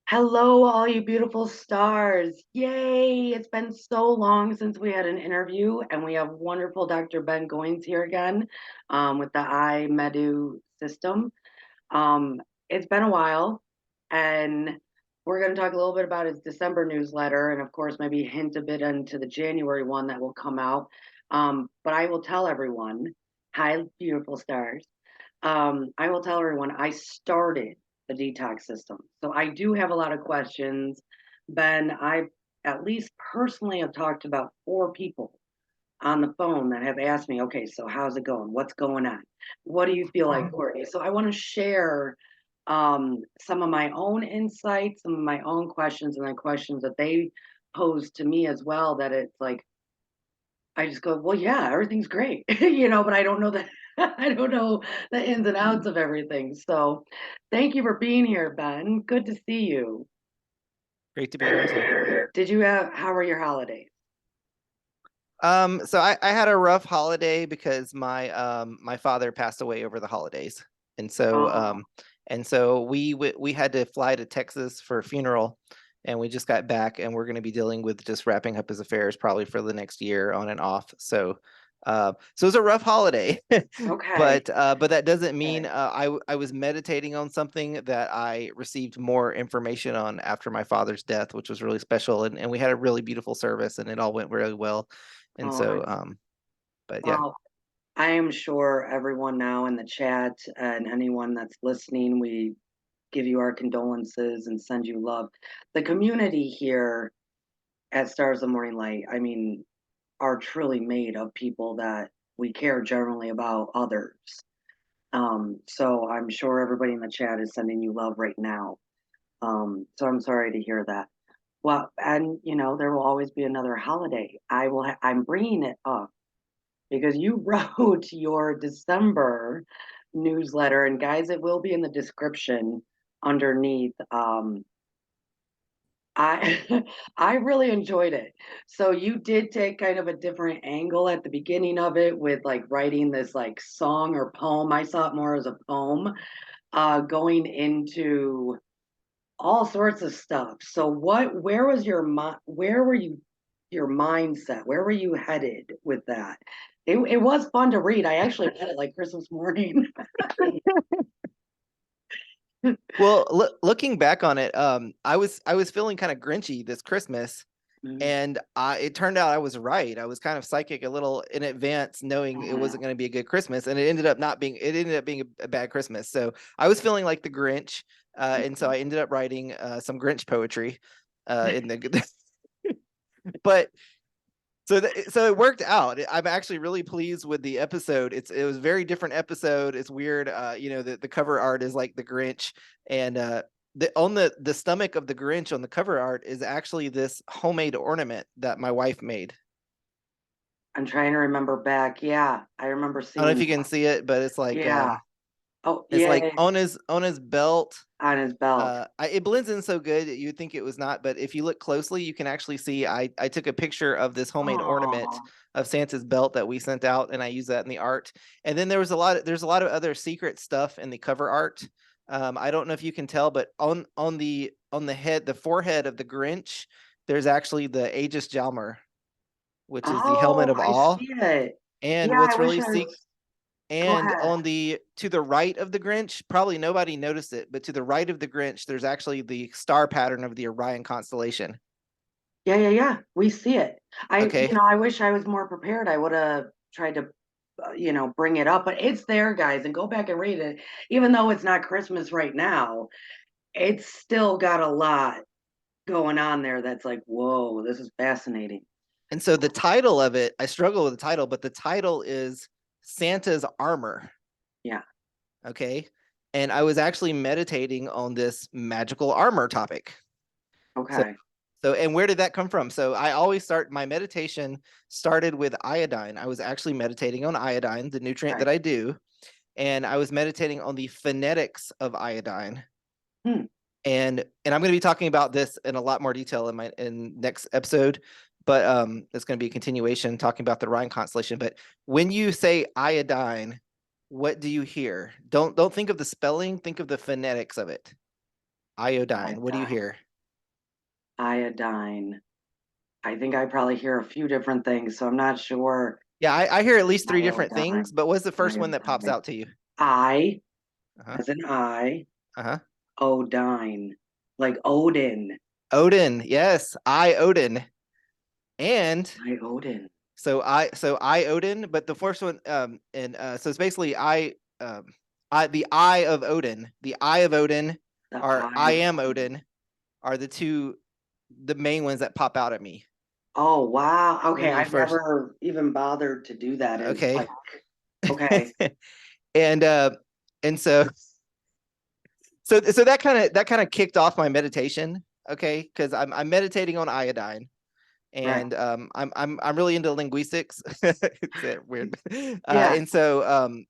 Hello, all you beautiful stars. Yay! It's been so long since we had an interview, and we have wonderful Dr. Ben Goins here again with the iMedu system. It's been a while, and we're going to talk a little bit about his December newsletter, and of course, maybe hint a bit into the January one that will come out. But I will tell everyone, hi, beautiful stars. I will tell everyone I started the detox system. So I do have a lot of questions. Ben, I at least personally have talked to about 4 people on the phone that have asked me, okay, so how's it going? What's going on? What do you feel like, Courtney? So I want to share some of my own insights, some of my own questions, and then questions that they posed to me as well. That it's like, I just go, well, yeah, everything's great, but I don't know that I don't know the ins and outs of everything. So thank you for being here, Ben. Good to see you. Great to be here too. How were your holidays? So I had a rough holiday because my father passed away over the holidays. And so Oh, um and so we had to fly to Texas for a funeral, and we just got back, and we're going to be dealing with just wrapping up his affairs probably for the next year on and off. So it was a rough holiday. okay. But that doesn't mean Okay. I was meditating on something that I received more information on after my father's death, which was really special, and we had a really beautiful service, and it all went really well. And Oh, so, nice. but yeah. Well, I am sure everyone now in the chat and anyone that's listening, we give you our condolences and send you love. The community here at Stars of Morning Light, I mean, are truly made of people that we care generally about others. So I'm sure everybody in the chat is sending you love right now. So I'm sorry to hear that. Well, and there will always be another holiday. I'm bringing it up because you wrote your December newsletter, and guys, it will be in the description underneath. I I really enjoyed it. So you did take kind of a different angle at the beginning of it with like writing this like song or poem. I saw it more as a poem, going into all sorts of stuff. So where was where were you, your mindset? Where were you headed with that? It was fun to read. I actually read it like Christmas morning. Well, looking back on it, I was feeling kind of grinchy this Christmas, and it turned out I was right. I was kind of psychic a little in advance, knowing it wasn't going to be a good Christmas, and it ended up being a bad Christmas. So I was feeling like the Grinch, and so I ended up writing some Grinch poetry in the but so it worked out. I'm actually really pleased with the episode. It was a very different episode. It's weird. The cover art is like the Grinch, and on the stomach of the Grinch on the cover art is actually this homemade ornament that my wife made. I'm trying to remember back. Yeah, I remember I don't know if seeing you can that. see it, but Yeah. Oh, it's yeah, like yeah, on his belt. on his belt. It blends in so good that you'd think it was not, but if you look closely, you can actually see I took a picture of this homemade ornament Oh, of Santa's belt that we sent out, and I used that in the art. And then there's a lot of other secret stuff in the cover art. I don't know if you can tell, but the forehead of the Grinch, there's actually the Aegis Jalmer, which is the helmet oh, of I awe. see it. And Yeah, I what's wish really I secret was. Go and ahead. on the to the right of the Grinch, probably nobody noticed it, but to the right of the Grinch, there's actually the star pattern of the Orion constellation. Yeah, yeah, yeah. We see it. Okay. I wish I was more prepared. I would have tried to, bring it up, but it's there, guys, and go back and read it. Even though it's not Christmas right now, it's still got a lot going on there that's like, whoa, this is fascinating. And so the title of it, I struggle with the title, but the title is Santa's Armor. Yeah. Okay. And I was actually meditating on this magical armor topic. So Okay. and where did that come from? So I always start my meditation started with iodine. I was actually meditating on iodine, the nutrient Okay. that I do, and I was meditating on the phonetics of iodine. Hmm. And I'm going to be talking about this in a lot more detail in next episode, but it's going to be a continuation talking about the Orion constellation. But when you say iodine, what do you hear? Don't think of the spelling, think of the phonetics of it. Iodine. What do you hear? Iodine. I think I probably hear a few different things, so I'm not sure. Yeah, I hear at least three different things, Iodine. but what's the first one that pops Iodine. out to you? I, Uh-huh. as an I, Uh-huh. Odine, like Odin. Odin. Yes, I Odin. And I Odin. I Odin, but the first one and so it's basically I the eye of Odin. The eye of Odin The or I I of am Odin. Odin are the main ones that pop out at me Oh wow. when Okay, you I've first never even bothered to do that. And okay. like, okay, and uh and so that kind of kicked off my meditation, okay? Because I'm meditating on iodine. right. And I'm really into linguistics. It's weird. Yeah. And so I'm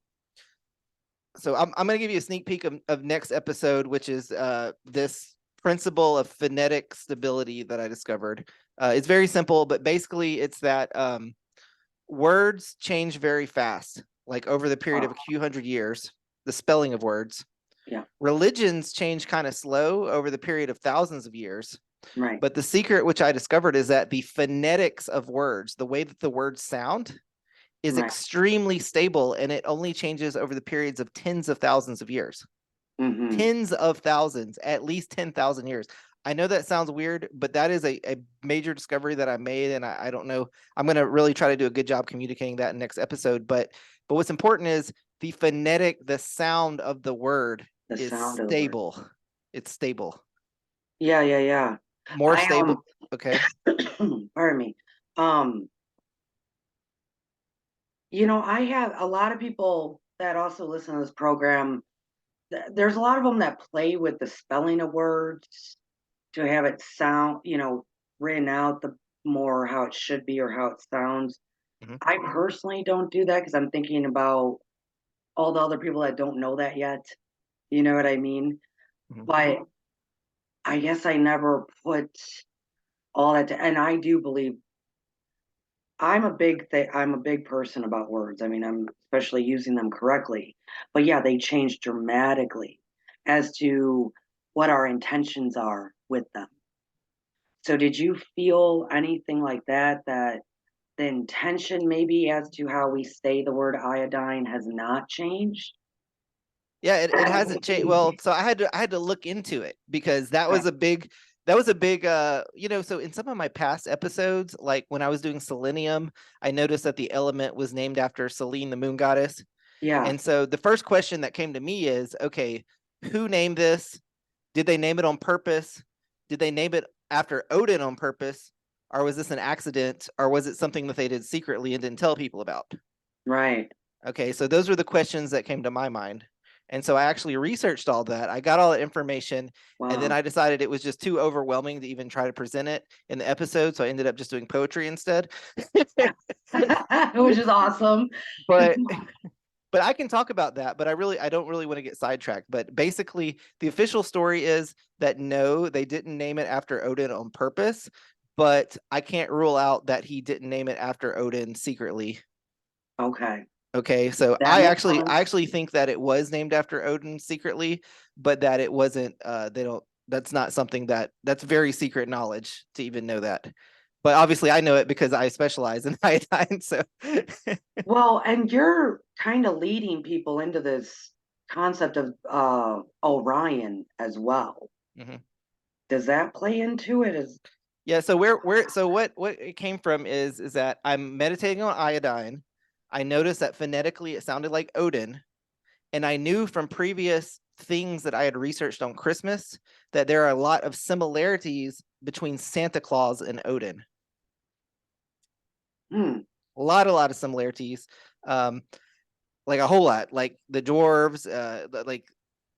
going to give you a sneak peek of next episode, which is this principle of phonetic stability that I discovered. It's very simple, but basically it's that words change very fast, like over the period Oh, of a few hundred years, the spelling of words. yeah. Religions change kind of slow over the period of thousands of years. Right. But the secret, which I discovered, is that the phonetics of words, the way that the words sound, is Right. extremely stable, and it only changes over the periods of tens of thousands of years. Mm-hmm. Tens of thousands, at least 10,000 years. I know that sounds weird, but that is a major discovery that I made, and I don't know. I'm going to really try to do a good job communicating that in next episode. But what's important is the sound of the word The is sound of the word. stable. It's stable. Yeah, yeah, yeah. More I stable. Okay. pardon me. I have a lot of people that also listen to this program. There's a lot of them that play with the spelling of words to have it sound, written out the more how it should be or how it sounds. Mhm, I personally don't do that because I'm thinking about all the other people that don't know that yet. You know what I mean? mhm. But I guess I never put all that and I do believe I'm a big person about words. I mean, I'm especially using them correctly. But yeah, they change dramatically as to what our intentions are with them. So did you feel anything like that that the intention maybe as to how we say the word iodine has not changed? Yeah, it hasn't changed. Well, so I had to look into it because that was a big so in some of my past episodes, like when I was doing selenium, I noticed that the element was named after Selene, the moon goddess. Yeah, And so the first question that came to me is, okay, who named this? Did they name it on purpose? Did they name it after Odin on purpose? Or was this an accident? Or was it something that they did secretly and didn't tell people about? right. Okay, so those were the questions that came to my mind. And so I actually researched all that. I got all the information, and then Wow. I decided it was just too overwhelming to even try to present it in the episode. So I ended up just doing poetry instead. Which is awesome. but but I can talk about that, but I don't really want to get sidetracked. But basically, the official story is that no, they didn't name it after Odin on purpose, but I can't rule out that he didn't name it after Odin secretly. Okay. Okay, so That I makes actually I sense. actually think that it was named after Odin secretly, but that it wasn't they don't that's not something that's very secret knowledge to even know that. But obviously I know it because I specialize in iodine, so Well, and you're kind of leading people into this concept of Orion as well. Mhm. Does that play into it? Is Yeah, so what it came from is that I'm meditating on iodine. I noticed that phonetically it sounded like Odin, and I knew from previous things that I had researched on Christmas that there are a lot of similarities between Santa Claus and Odin. hmm, A lot of similarities. Um, like a whole lot. Like the dwarves, like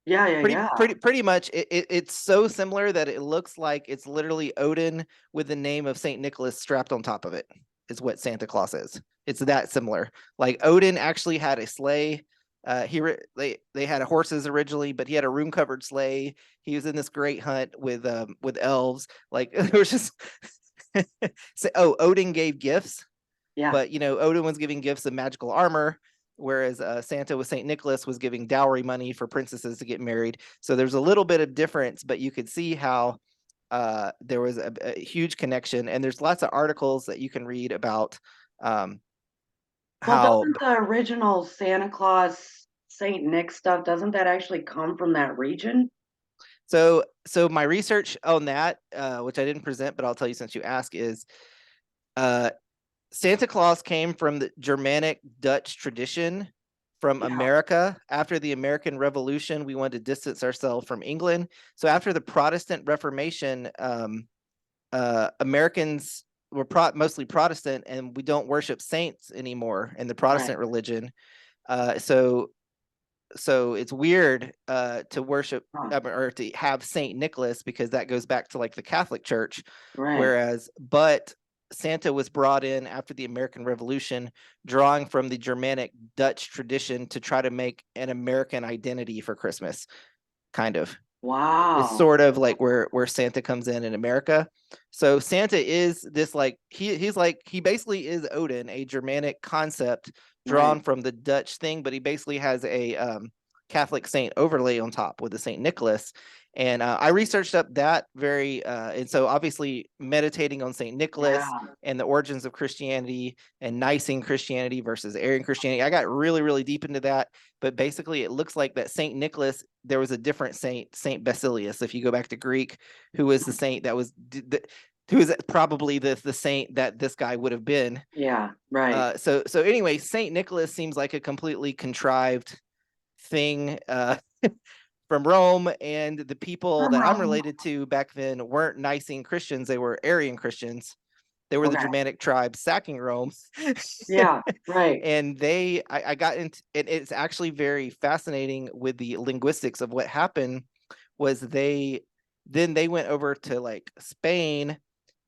yeah, yeah, yeah. pretty much it's so similar that it looks like it's literally Odin with the name of Saint Nicholas strapped on top of it. Is what Santa Claus is. It's that similar. Like Odin actually had a sleigh. They had horses originally, but he had a room covered sleigh. He was in this great hunt with elves. Like it was just so, Odin gave gifts, Yeah. but Odin was giving gifts of magical armor. whereas Santa with Saint Nicholas was giving dowry money for princesses to get married. So there's a little bit of difference, but you could see how there was a huge connection. And there's lots of articles that you can read about um, Well, how. doesn't the original Santa Claus Saint Nick stuff, doesn't that actually come from that region? So my research on that, which I didn't present, but I'll tell you since you ask, is uh, Santa Claus came from the Germanic Dutch tradition from Yeah, America. After the American Revolution, we wanted to distance ourselves from England. So after the Protestant Reformation, Americans were mostly Protestant, and we don't worship saints anymore in the right, Protestant religion. So it's weird to worship huh, or to have Saint Nicholas, because that goes back to like the Catholic Church. right, But Santa was brought in after the American Revolution, drawing from the Germanic Dutch tradition to try to make an American identity for Christmas, kind of. Is wow, sort of like where Santa comes in America. So Santa is this like he basically is Odin, a Germanic concept right, drawn from the Dutch thing, but he basically has a Catholic saint overlay on top with the Saint Nicholas. And I researched up that and so obviously meditating on Saint Nicholas yeah, and the origins of Christianity and Nicene Christianity versus Arian Christianity. I got really, really deep into that. But basically, it looks like that Saint Nicholas, there was a different saint, Saint Basilius, if you go back to Greek, who was the saint that was, who is probably the saint that this guy would have been. yeah, right. So anyway, Saint Nicholas seems like a completely contrived thing from Rome, and the people From that I'm Rome. related to back then weren't Nicene Christians; they were Arian Christians. They were the Okay, Germanic tribes sacking Rome. yeah, right, And I got into it. It's actually very fascinating with the linguistics of what happened. Was they went over to like Spain,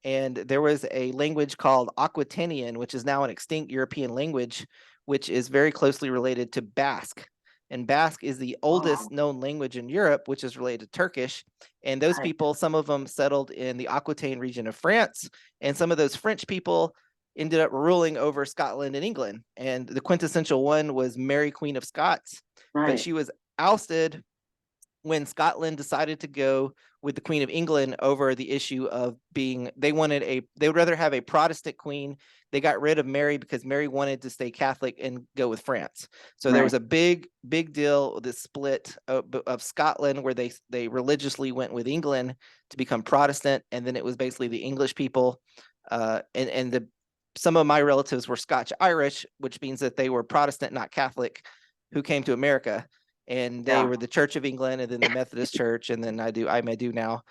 and there was a language called Aquitanian, which is now an extinct European language, which is very closely related to Basque. And Basque is the wow, oldest known language in Europe, which is related to Turkish. And those right, people, some of them settled in the Aquitaine region of France, and some of those French people ended up ruling over Scotland and England. And the quintessential one was Mary, Queen of Scots, but right, she was ousted when Scotland decided to go with the Queen of England over the issue of they would rather have a Protestant queen. They got rid of Mary because Mary wanted to stay Catholic and go with France. So there right, was a big deal, this split of Scotland, where they religiously went with England to become Protestant, and then it was basically the English people, and some of my relatives were Scotch Irish, which means that they were Protestant, not Catholic, who came to America, and they yeah, were the Church of England, and then the Methodist Church, and then I may do now.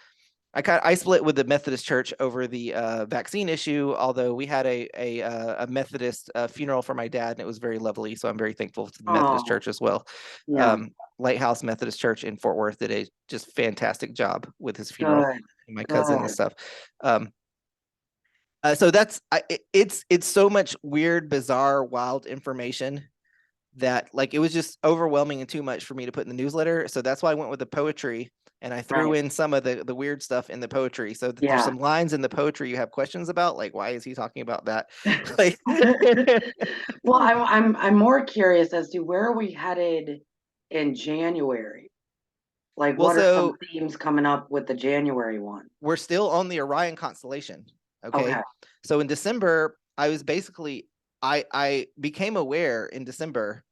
I split with the Methodist Church over the vaccine issue, although we had a Methodist funeral for my dad, and it was very lovely. So I'm very thankful to the Methodist oh, Church as well. yeah, Um, Lighthouse Methodist Church in Fort Worth did a just fantastic job with his funeral. good, My cousin and good, stuff. Um, so it's so much weird, bizarre, wild information that like it was just overwhelming and too much for me to put in the newsletter. So that's why I went with the poetry, and I threw right, in some of the weird stuff in the poetry. So there's yeah. some lines in the poetry you have questions about, like why is he talking about that? Like Well, I'm more curious as to where are we headed in January? Like, well, what are some so themes coming up with the January one? we're still on the Orion constellation. Okay. Okay, So in December, I was basically I became aware in December,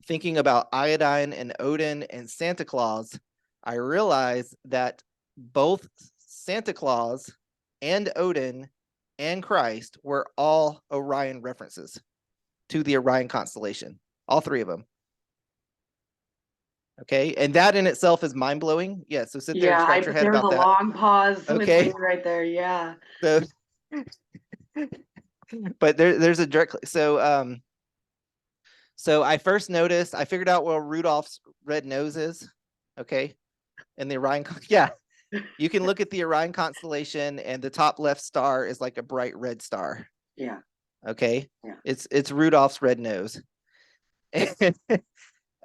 thinking about iodine and Odin and Santa Claus. I realized that both Santa Claus and Odin and Christ were all Orion references to the Orion constellation. All three of them. Okay. And that in itself is mind blowing. Yeah. So sit there and yeah, scratch your head there was a about that. long pause with Okay. me right there. Yeah, So but there's a direct so I first noticed, I figured out where Rudolph's red nose is. Okay. And the Orion yeah, you can look at the Orion constellation, and the top left star is like a bright red star. yeah, Okay. yeah. It's Rudolph's red nose.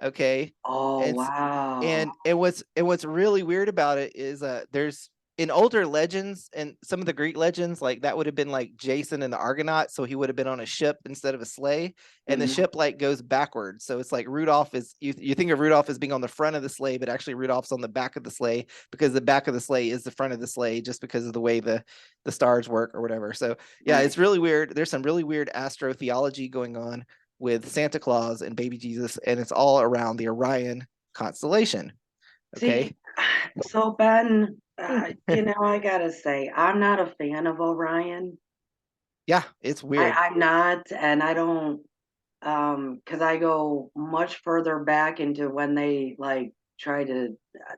Okay. Oh, It's wow. and what's really weird about it is there's in older legends and some of the Greek legends, like that would have been like Jason and the Argonauts. So he would have been on a ship instead of a sleigh, and the ship like goes backwards. So it's like Rudolph is, you think of Rudolph as being on the front of the sleigh, but actually Rudolph's on the back of the sleigh, because the back of the sleigh is the front of the sleigh, just because of the way the stars work or whatever. So yeah, it's really weird. There's some really weird astrotheology going on with Santa Claus and baby Jesus, and it's all around the Orion constellation. Okay. See, so Ben, I gotta say, I'm not a fan of Orion. Yeah, it's weird. I'm not, and I don't, because I go much further back into when they like try to,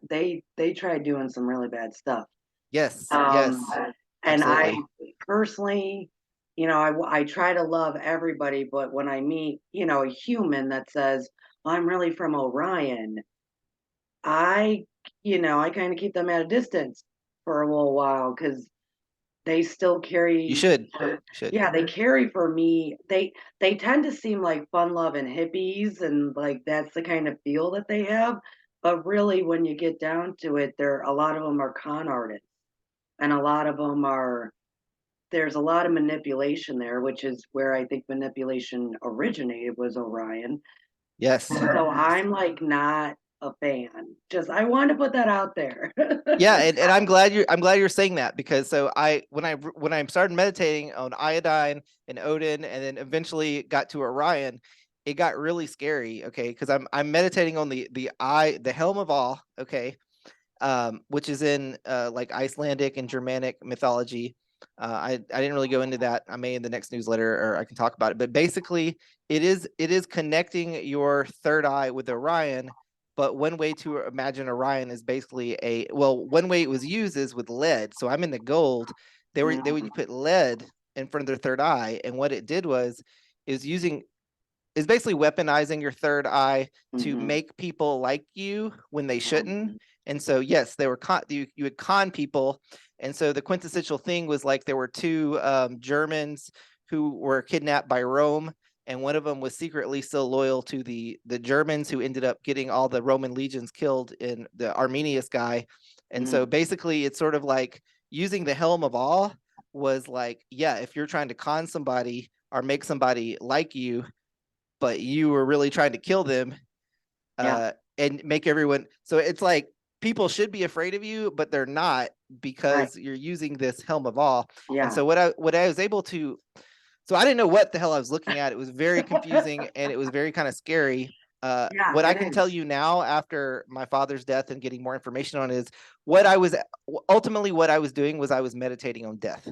they tried doing some really bad stuff. Yes, Um, yes, and I absolutely. personally, I try to love everybody, but when I meet, a human that says, I'm really from Orion, I, I kind of keep them at a distance for a little while because they still You carry, should. You should. yeah, they carry for me. They tend to seem like fun loving hippies, and like that's the kind of feel that they have. But really, when you get down to it, a lot of them are con artists, and a lot of them are. There's a lot of manipulation there, which is where I think manipulation originated, was Orion. Yes. So I'm like not a fan. Just I want to put that out there. Yeah, and I'm glad you're saying that, because so when I started meditating on iodine and Odin, and then eventually got to Orion, it got really scary. Okay, because I'm meditating on the helm of all. Okay, which is in like Icelandic and Germanic mythology. I didn't really go into that. I may in the next newsletter, or I can talk about it. But basically, it is connecting your third eye with Orion. But one way to imagine Orion is basically one way it was used is with lead. So I'm in the gold. They would put lead in front of their third eye, and what it did was is using is basically weaponizing your third eye to make people like you when they shouldn't. And so, yes, they were you would con people. And so the quintessential thing was like there were two Germans who were kidnapped by Rome, and one of them was secretly still loyal to the Germans, who ended up getting all the Roman legions killed in the Arminius guy. And so basically, it's sort of like using the helm of all was like, yeah, if you're trying to con somebody or make somebody like you, but you were really trying to kill them, Yeah, and make everyone. So it's like people should be afraid of you, but they're not, right. because you're using this helm of all. And Yeah, so what I was able to, so I didn't know what the hell I was looking at. It was very confusing, and it was very kind of scary. yeah, What I it can tell is. you now, after my father's death and getting more information on it, is what I was ultimately what I was doing was I was meditating on death.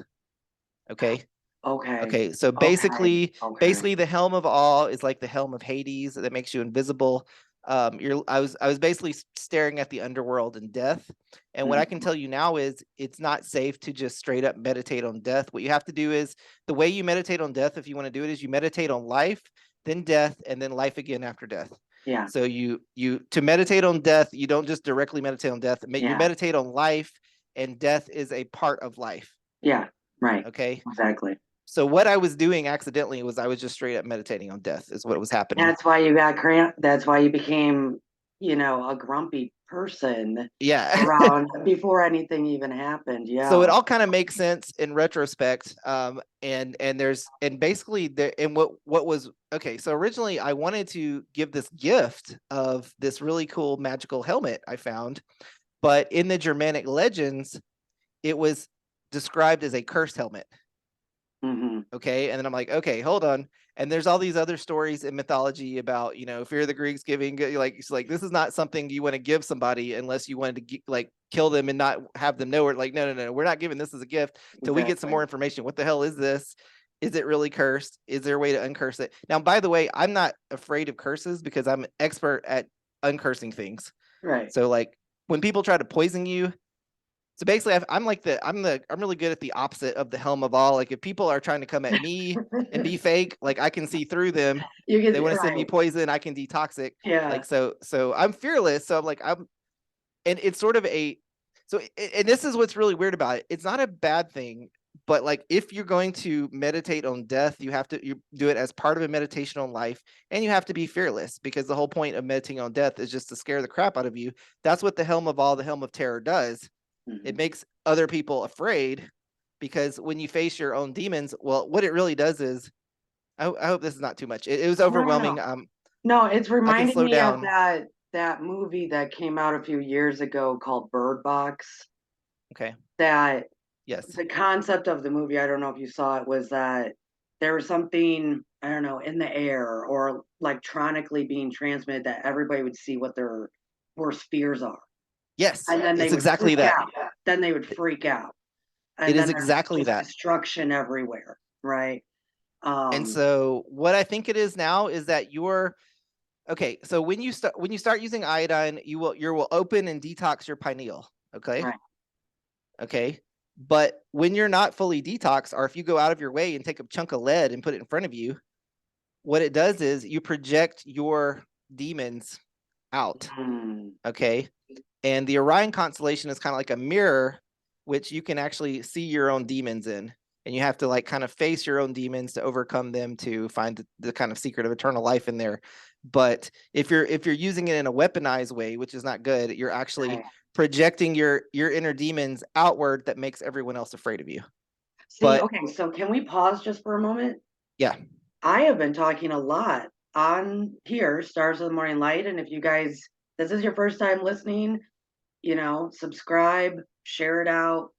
Okay. Okay, Okay, so okay, okay. basically the helm of all is like the helm of Hades that makes you invisible. I was basically staring at the underworld and death. And what I can Mhm. tell you now is it's not safe to just straight up meditate on death. What you have to do is, the way you meditate on death, if you want to do it, is you meditate on life, then death, and then life again after death. Yeah, So you to meditate on death, you don't just directly meditate on death. You yeah, meditate on life, and death is a part of life. yeah, right. Okay. Exactly. So what I was doing accidentally was I was just straight up meditating on death, is what was happening. That's why you got cramp. That's why you became, a grumpy person Yeah. around before anything even happened. So it Yeah. all kind of makes sense in retrospect. And basically and what was okay. So originally I wanted to give this gift of this really cool magical helmet I found, but in the Germanic legends, it was described as a cursed helmet. Hmm. Okay. And then I'm like, okay, hold on. And there's all these other stories in mythology about, Fear of the Greeks giving, like, it's like, this is not something you want to give somebody unless you wanted to like kill them and not have them know it. Like, no, no, no, we're not giving this as a gift till we get some Exactly. more information. What the hell is this? Is it really cursed? Is there a way to uncurse it? Now, by the way, I'm not afraid of curses because I'm an expert at uncursing things. Right. So like when people try to poison you, so basically, I'm really good at the opposite of the helm of all. Like if people are trying to come at me and be fake, like I can see through them. You They get want to send me right. poison, I can detoxic. Yeah. Like so I'm fearless. So I'm like and it's sort of and this is what's really weird about it. It's not a bad thing, but like if you're going to meditate on death, you do it as part of a meditation on life, and you have to be fearless, because the whole point of meditating on death is just to scare the crap out of you. That's what the helm of terror does. It Mhm. makes other people afraid because when you face your own demons, well, what it really does is, I hope this is not too much. It was Oh, no, no, no. overwhelming. No, it's I can reminding slow me of down. that movie that came out a few years ago called Bird Box. Okay. That Yes. the concept of the movie, I don't know if you saw it, was that there was something, I don't know, in the air or electronically being transmitted that everybody would see what their worst fears are. Yes. And then they It's would exactly freak that. out. Then they would freak out. It And is then there's exactly just that. destruction everywhere, right? And Um, so what I think it is now is that you're okay. So when you start using iodine, you will open and detox your pineal. Okay. right. Okay. But when you're not fully detoxed, or if you go out of your way and take a chunk of lead and put it in front of you, what it does is you project your demons out. Mm, Okay. And the Orion constellation is kind of like a mirror, which you can actually see your own demons in. And you have to like kind of face your own demons to overcome them to find the kind of secret of eternal life in there. But if you're using it in a weaponized way, which is not good, you're actually right. projecting your inner demons outward that makes everyone else afraid of you. See, But okay, so can we pause just for a moment? yeah, I have been talking a lot on here, Stars of the Morning Light. And if you guys, this is your first time listening, subscribe, share it out.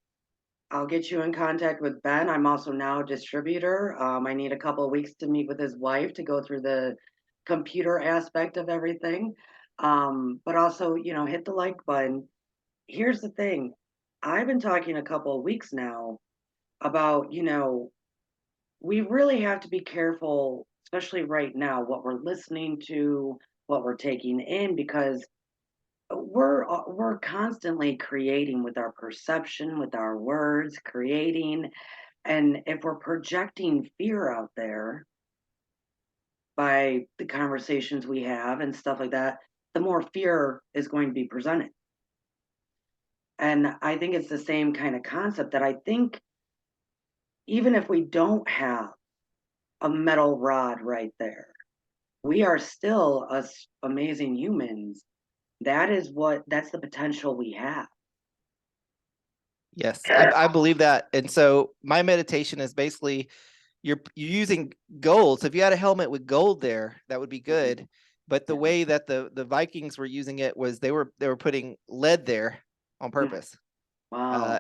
I'll get you in contact with Ben. I'm also now a distributor. I need a couple of weeks to meet with his wife to go through the computer aspect of everything. But also, hit the like button. Here's the thing. I've been talking a couple of weeks now about, we really have to be careful, especially right now, what we're listening to, what we're taking in, because we're constantly creating with our perception, with our words, creating, and if we're projecting fear out there by the conversations we have and stuff like that, the more fear is going to be presented. And I think it's the same kind of concept that I think even if we don't have a metal rod right there, we are still us amazing humans. That's the potential we have. yes, I believe that. And so my meditation is basically you're using gold. So if you had a helmet with gold there, that would be good. But the Yeah. way that the Vikings were using it was they were putting lead there on Mm. purpose. Wow. Uh,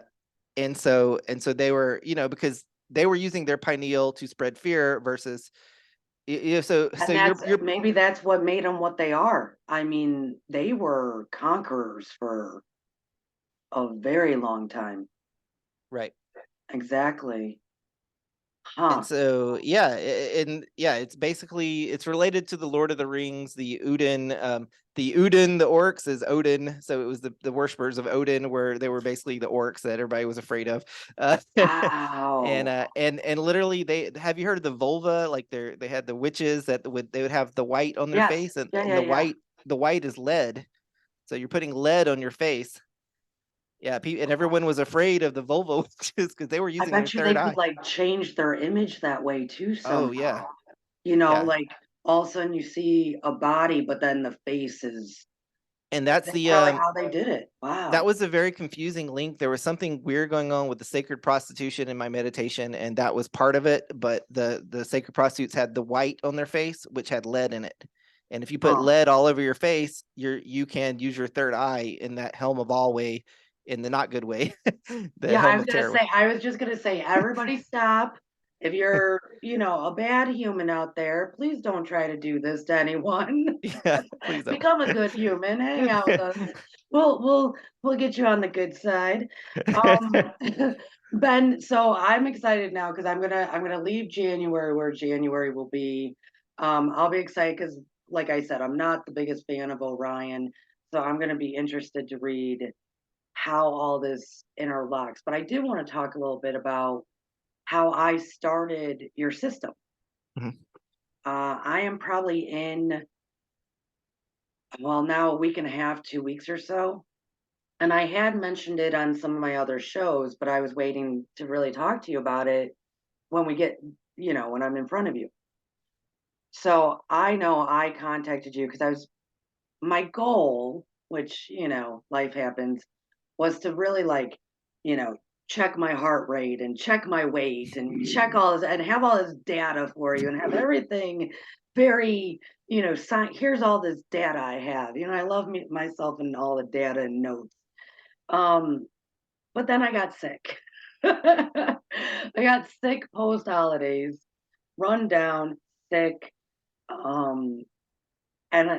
and so they were, because they were using their pineal to spread fear versus so And that's you're maybe that's what made them what they are. I mean, they were conquerors for a very long time. right. Exactly. And Huh. so yeah, and yeah, it's related to the Lord of the Rings, the Udin, the orcs is Odin. So it was the worshippers of Odin, where they were basically the orcs that everybody was afraid of. And Wow. and literally, they have you heard of the vulva? Like they had the witches that they would have the white on their Yes. face, and, Yeah, and yeah, yeah. the white is lead. So you're putting lead on your face. Yeah, and everyone was afraid of the vulva witches because they were I using their bet you third they could eye. like change their image that way too Oh somehow. yeah, yeah. Like all of a sudden you see a body, but then the face is And that's that's the probably how they did it. that Wow. was a very confusing link. There was something weird going on with the sacred prostitution in my meditation, and that was part of it. But the sacred prostitutes had the white on their face, which had lead in it. And if you put Huh. lead all over your face, you can use your third eye in that helm of all way, in the not good way, the Yeah, helm of terror. I was just gonna say, everybody stop. If you're, a bad human out there, please don't try to do this to anyone. Yeah, please don't. Become a good human. Hang out with us. We'll get you on the good side. Um, Ben, so I'm excited now because I'm gonna leave January where January will be. I'll be excited because, like I said, I'm not the biggest fan of Orion, so I'm gonna be interested to read how all this interlocks. But I did want to talk a little bit about how I started your system. Mhm. I am probably in, well, now a week and a half, 2 weeks or so. And I had mentioned it on some of my other shows, but I was waiting to really talk to you about it when we get, when I'm in front of you. So I know I contacted you because my goal, which, life happens, was to really like, you know, check my heart rate and check my weight and check all this and have all this data for you and have everything very, here's all this data I have. I love myself and all the data and notes. But then I got sick. I got sick post holidays, run down, sick. Um,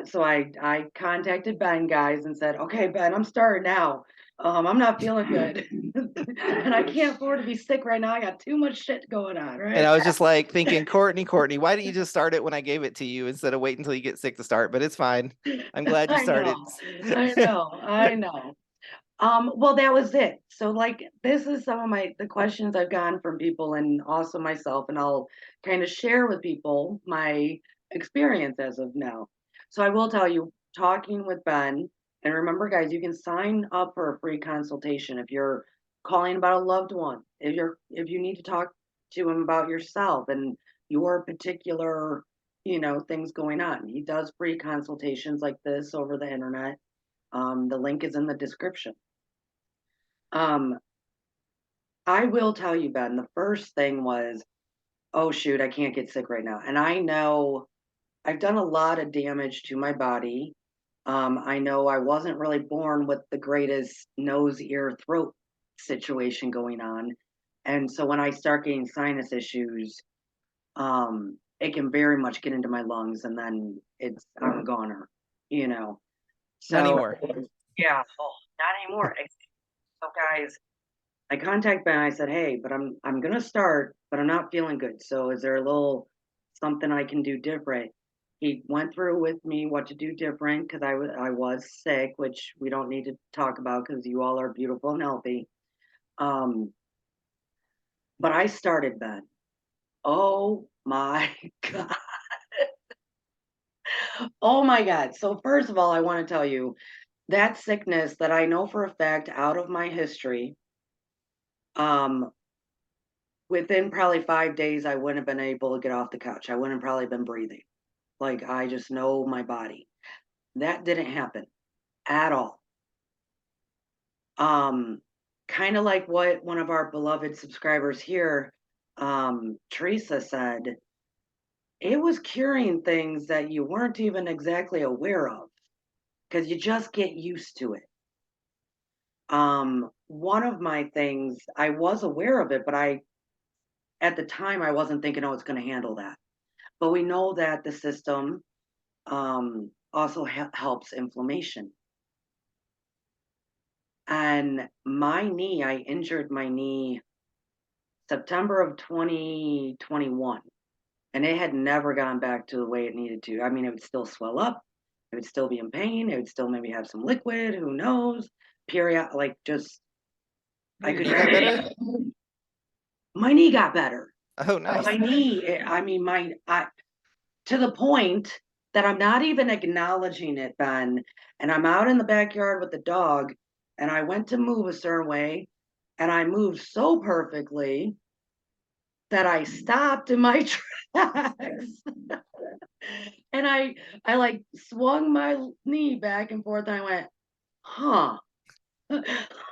so I contacted Ben guys and said, okay, Ben, I'm starting now. I'm not feeling good. And I can't afford to be sick right now. I got too much shit going on, And right? I was just like thinking, Courtney, why didn't you just start it when I gave it to you instead of wait until you get sick to start? But it's fine. I'm glad you I started. know. I know. Well, that was it. So like this is some of the questions I've gotten from people and also myself, and I'll kind of share with people my experience as of now. So I will tell you, talking with Ben, and remember guys, you can sign up for a free consultation if you're calling about a loved one, if you need to talk to him about yourself and your particular, things going on. He does free consultations like this over the internet. The link is in the description. Um, I will tell you, Ben, the first thing was, oh shoot, I can't get sick right now. And I know I've done a lot of damage to my body. I know I wasn't really born with the greatest nose, ear, throat situation going on. And so when I start getting sinus issues, it can very much get into my lungs and then I'm a goner, you know. Not So anymore. yeah, oh, not anymore. So guys, I contact Ben. I said, "Hey, but I'm gonna start, but I'm not feeling good. So is there a little something I can do different?" He went through with me what to do different because I was sick, which we don't need to talk about because you all are beautiful and healthy. Um, but I started, Ben. Oh my God. Oh my God. So first of all, I want to tell you that sickness that I know for a fact out of my history, um, within probably 5 days, I wouldn't have been able to get off the couch. I wouldn't have probably been breathing. Like, I just know my body. That didn't happen at all. Um, kind of like what one of our beloved subscribers here, Teresa said, it was curing things that you weren't even exactly aware of because you just get used to it. One of my things, I was aware of it, but at the time, I wasn't thinking, oh, it's going to handle that. But we know that the system also helps inflammation. And my knee, I injured my knee September of 2021, and it had never gone back to the way it needed to. I mean, it would still swell up, it would still be in pain, it would still maybe have some liquid, who knows? Period, like just I Your could knee got better? my knee got better. Oh, nice. My knee, I mean, to the point that I'm not even acknowledging it, Ben. And I'm out in the backyard with the dog, and I went to move a certain way, and I moved so perfectly that I stopped in my tracks. And I like swung my knee back and forth, and I went, huh,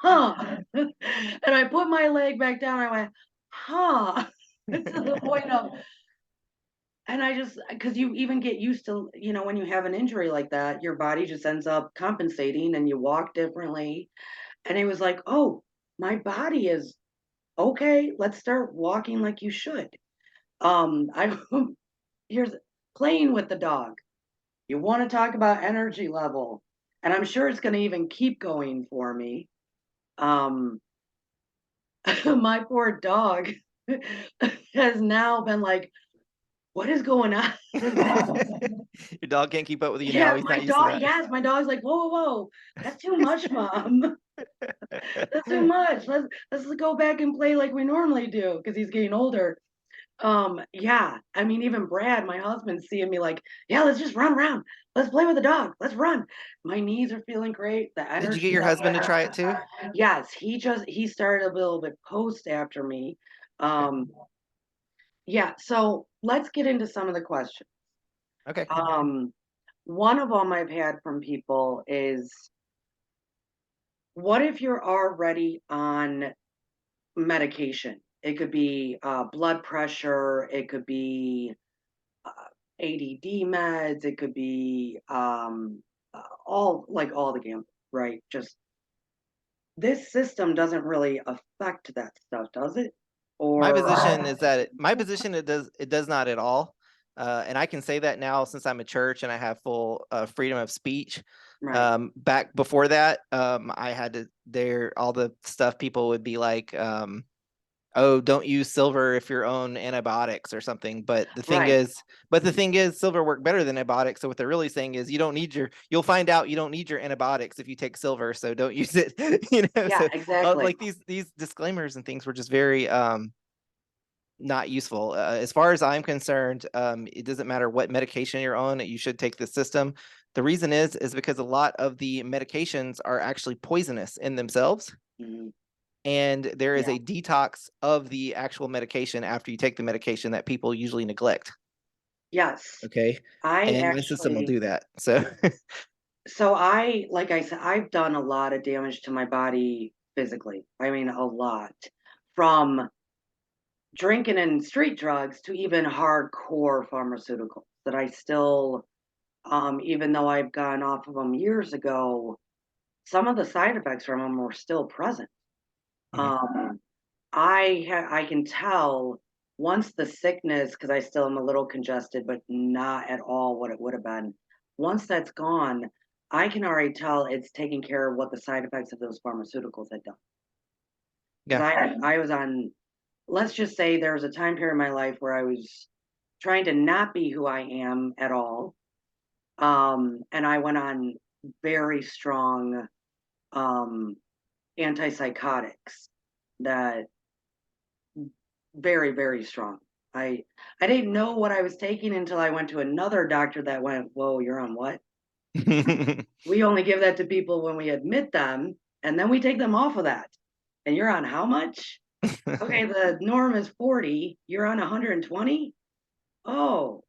huh. And I put my leg back down, and I went, huh. To the point of and I just, because you even get used to, when you have an injury like that, your body just ends up compensating and you walk differently. And it was like, oh, my body is okay. Let's start walking like you should. I here's playing with the dog. You want to talk about energy level, and I'm sure it's going to even keep going for me. Um, my poor dog has now been like, what is going on? Your dog can't keep up with you now. Yeah, He's my not used to dog. that. Yes, my dog's like, whoa, whoa, whoa, that's too much, mom. That's too much. Let's go back and play like we normally do because he's getting older. Yeah, I mean, even Brad, my husband's seeing me like, yeah, let's just run around. Let's play with the dog. Let's run. My knees are feeling great. The Did you get energy your husband to level. try it too? Yes, he started a little bit post after me. Okay. Um, yeah, so let's get into some of the questions. Okay. One of them I've had from people is what if you're already on medication? It could be blood pressure, it could be uh, ADD meds, it could be all the gamut, right? Just this system doesn't really affect that stuff, does it? My Or position is that my position, it does not at all. And I can say that now since I'm a church and I have full freedom of speech. right, Back before that, I had to there all the stuff people would be like, oh, don't use silver if you're on antibiotics or something. right. But the thing is, silver work better than antibiotics. So what they're really saying is, you'll find out you don't need your antibiotics if you take silver. So don't use it. Yeah, So exactly. like these disclaimers and things were just very not useful. As far as I'm concerned, it doesn't matter what medication you're on, you should take the system. The reason is because a lot of the medications are actually poisonous in themselves. Mhm. And there is Yeah. a detox of the actual medication after you take the medication that people usually neglect. Yes. Okay. I And my system will actually, do that. So, like I said, I've done a lot of damage to my body physically. I mean, a lot. From drinking and street drugs to even hardcore pharmaceuticals that I still, even though I've gone off of them years ago, some of the side effects from them were still present. mhm. Um, I can tell once the sickness, because I still am a little congested, but not at all what it would have been. Once that's gone, I can already tell it's taking care of what the side effects of those pharmaceuticals had done. Because Yeah. I was on, let's just say there was a time period in my life where I was trying to not be who I am at all. And I went on very strong um, antipsychotics that very, very strong. I didn't know what I was taking until I went to another doctor that went, "Whoa, you're on what?" We only give that to people when we admit them, and then we take them off of that. And you're on how much? Okay, the norm is 40. You're on 120? Oh,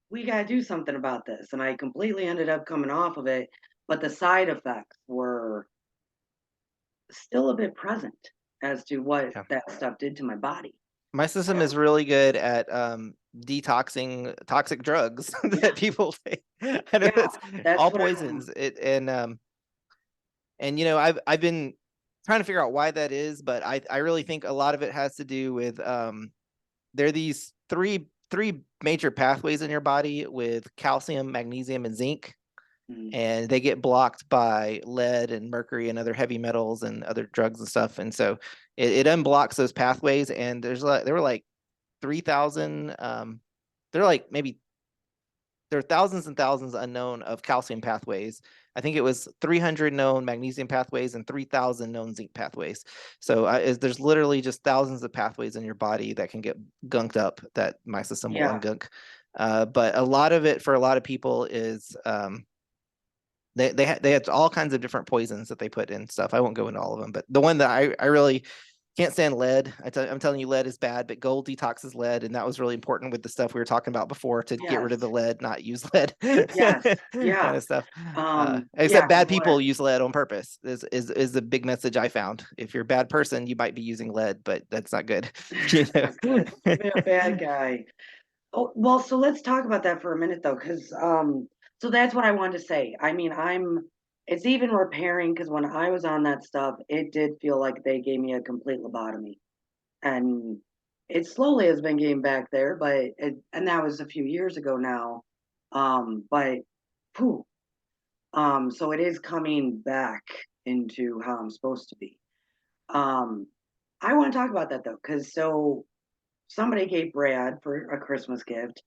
we got to do something about this. And I completely ended up coming off of it, but the side effects were still a bit present as to what Yeah. that stuff did to my body. My system is really good at detoxing toxic drugs Yeah. that people take. I know Yeah, it's that's all what I'm. poisons. And I've been trying to figure out why that is, but I really think a lot of it has to do with there are these three major pathways in your body with calcium, magnesium, and zinc, Mm, and they get blocked by lead and mercury and other heavy metals and other drugs and stuff. And so it unblocks those pathways. And there were like 3,000. There are like maybe there are thousands and thousands unknown of calcium pathways. I think it was 300 known magnesium pathways and 3,000 known zinc pathways. So there's literally just thousands of pathways in your body that can get gunked up that my system will yeah, ungunk. But a lot of it for a lot of people is they have all kinds of different poisons that they put in stuff. I won't go into all of them, but the one that I really can't stand lead. I'm telling you, lead is bad, but gold detoxes lead, and that was really important with the stuff we were talking about before to get rid yes, of the lead, not use lead, yes, kind yeah, of stuff. yeah, Except because bad what people use lead on purpose. Is the big message I found. If you're a bad person, you might be using lead, but that's not good. You not good. know? You've been a bad guy. Oh, well, so let's talk about that for a minute though, because so that's what I wanted to say. I mean, it's even repairing because when I was on that stuff, it did feel like they gave me a complete lobotomy, and it slowly has been getting back there, and that was a few years ago now. But, phew, so it is coming back into how I'm supposed to be. Um, I want to talk about that though, because so somebody gave Brad for a Christmas gift.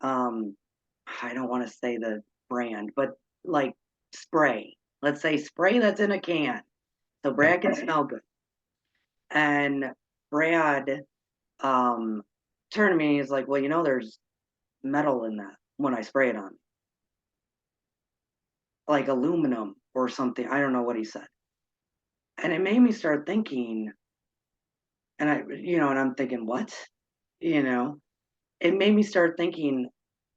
Um, I don't want to say the brand, but like spray. Let's say spray that's in a can, so Okay. Brad can smell good. And Brad turned to me and he's like, "Well, there's metal in that when I spray it on, like aluminum or something." I don't know what he said, and it made me start thinking. And I'm thinking, what? You know, it made me start thinking,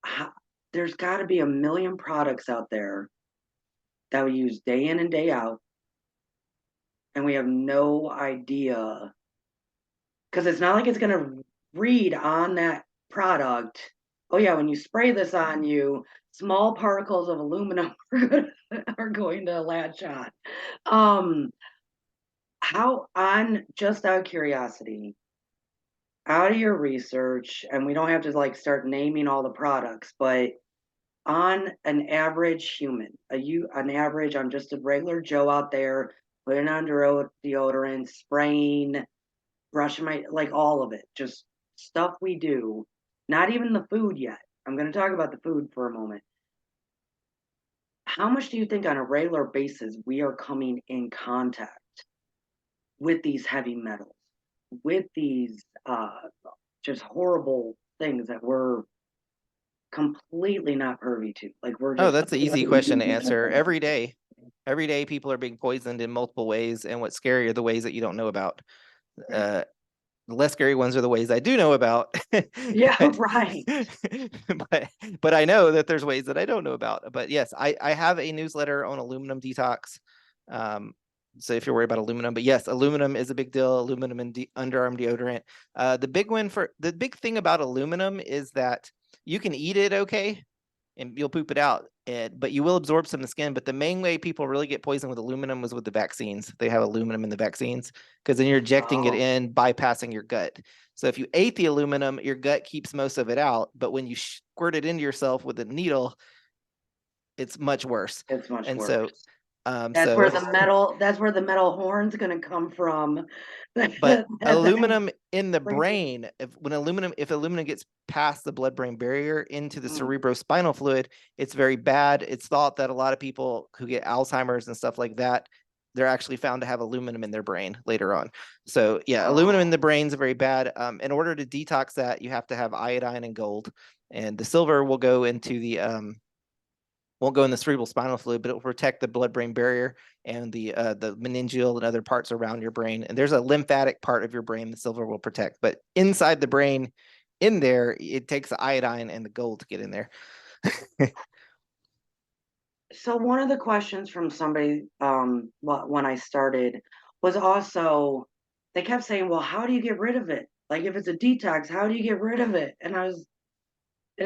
how, there's got to be a million products out there that we use day in and day out and we have no idea, because it's not like it's going to read on that product, oh yeah, when you spray this on you, small particles of aluminum are going to latch on. Um, how, on just out of curiosity, out of your research, and we don't have to like start naming all the products, but on an average human, an average, I'm just a regular Joe out there putting on deodorant, spraying, brushing my, like all of it, just stuff we do, not even the food yet. I'm going to talk about the food for a moment. How much do you think on a regular basis we are coming in contact with these heavy metals, with these just horrible things that we're completely not privy to? Like we're Oh, just that's an easy question to answer. Every day people are being poisoned in multiple ways, and what's scary are the ways that you don't know about. The less scary ones are the ways I do know about. yeah, but, right. but but I know that there's ways that I don't know about. But yes, I have a newsletter on aluminum detox. So if you're worried about aluminum, but yes, aluminum is a big deal. Aluminum in underarm deodorant. The big thing about aluminum is that you can eat it okay, and you'll poop it out. But you will absorb some of the skin. But the main way people really get poisoned with aluminum was with the vaccines. They have aluminum in the vaccines because then you're injecting it in, bypassing your gut. So if you ate the aluminum, your gut keeps most of it out. But when you squirt it into yourself with a needle, it's much worse. It's much And worse. so, That's where the metal. That's where the metal horn's going to come from. but That- aluminum in the brain, if aluminum gets past the blood-brain barrier into the Mm. cerebrospinal fluid, it's very bad. It's thought that a lot of people who get Alzheimer's and stuff like that, they're actually found to have aluminum in their brain later on. So yeah, aluminum in the brain is very bad. In order to detox that, you have to have iodine and gold, and the silver will go into the won't go in the cerebral spinal fluid, but it will protect the blood-brain barrier and the meningeal and other parts around your brain. And there's a lymphatic part of your brain the silver will protect, but inside the brain, in there, it takes the iodine and the gold to get in there. So one of the questions from somebody when I started was also, they kept saying, "Well, how do you get rid of it? Like if it's a detox, how do you get rid of it?" And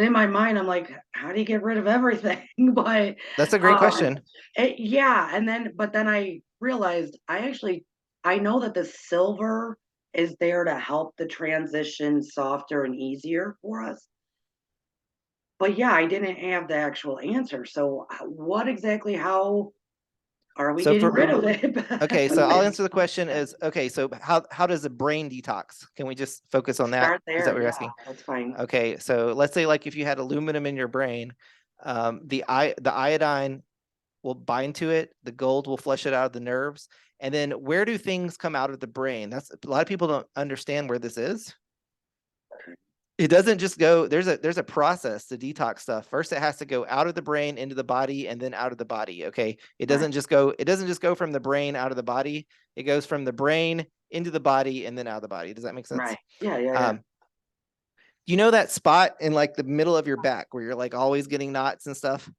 in my mind, I'm like, "How do you get rid of everything?" But That's a great um, question. yeah, but then I realized I know that the silver is there to help the transition softer and easier for us. But yeah, I didn't have the actual answer. So what exactly, how are we So getting for rid of it? okay, so I'll answer the question is okay. So how does the brain detox? Can we just focus on that? Start Is that there. what you're Yeah, asking? that's fine. Okay, so let's say like if you had aluminum in your brain, the iodine will bind to it, the gold will flush it out of the nerves, and then where do things come out of the brain? That's a lot of people don't understand where this is. It doesn't just go, there's a process to detox stuff. First it has to go out of the brain into the body and then out of the body. Okay. Right. It doesn't just go from the brain out of the body. It goes from the brain into the body and then out of the body. Does that make sense? Right. Yeah, yeah, yeah. Um, you know that spot in like the middle of your back where you're like always getting knots and stuff?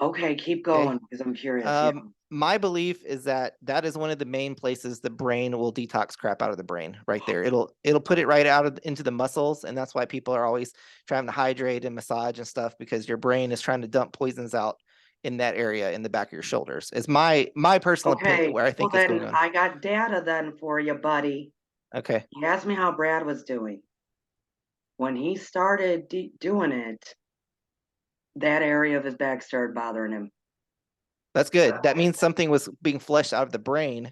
Okay, keep Okay. going because I'm curious. Yeah. My belief is that that is one of the main places the brain will detox crap out of the brain right there. It'll put it right out into the muscles, and that's why people are always trying to hydrate and massage and stuff because your brain is trying to dump poisons out in that area in the back of your shoulders. Is my personal opinion Okay. where I Well, think it's going then on. I got data then for you, buddy. Okay. You asked me how Brad was doing. When he started doing it, that area of his back started bothering him. That's good. That means something was being flushed out of the brain.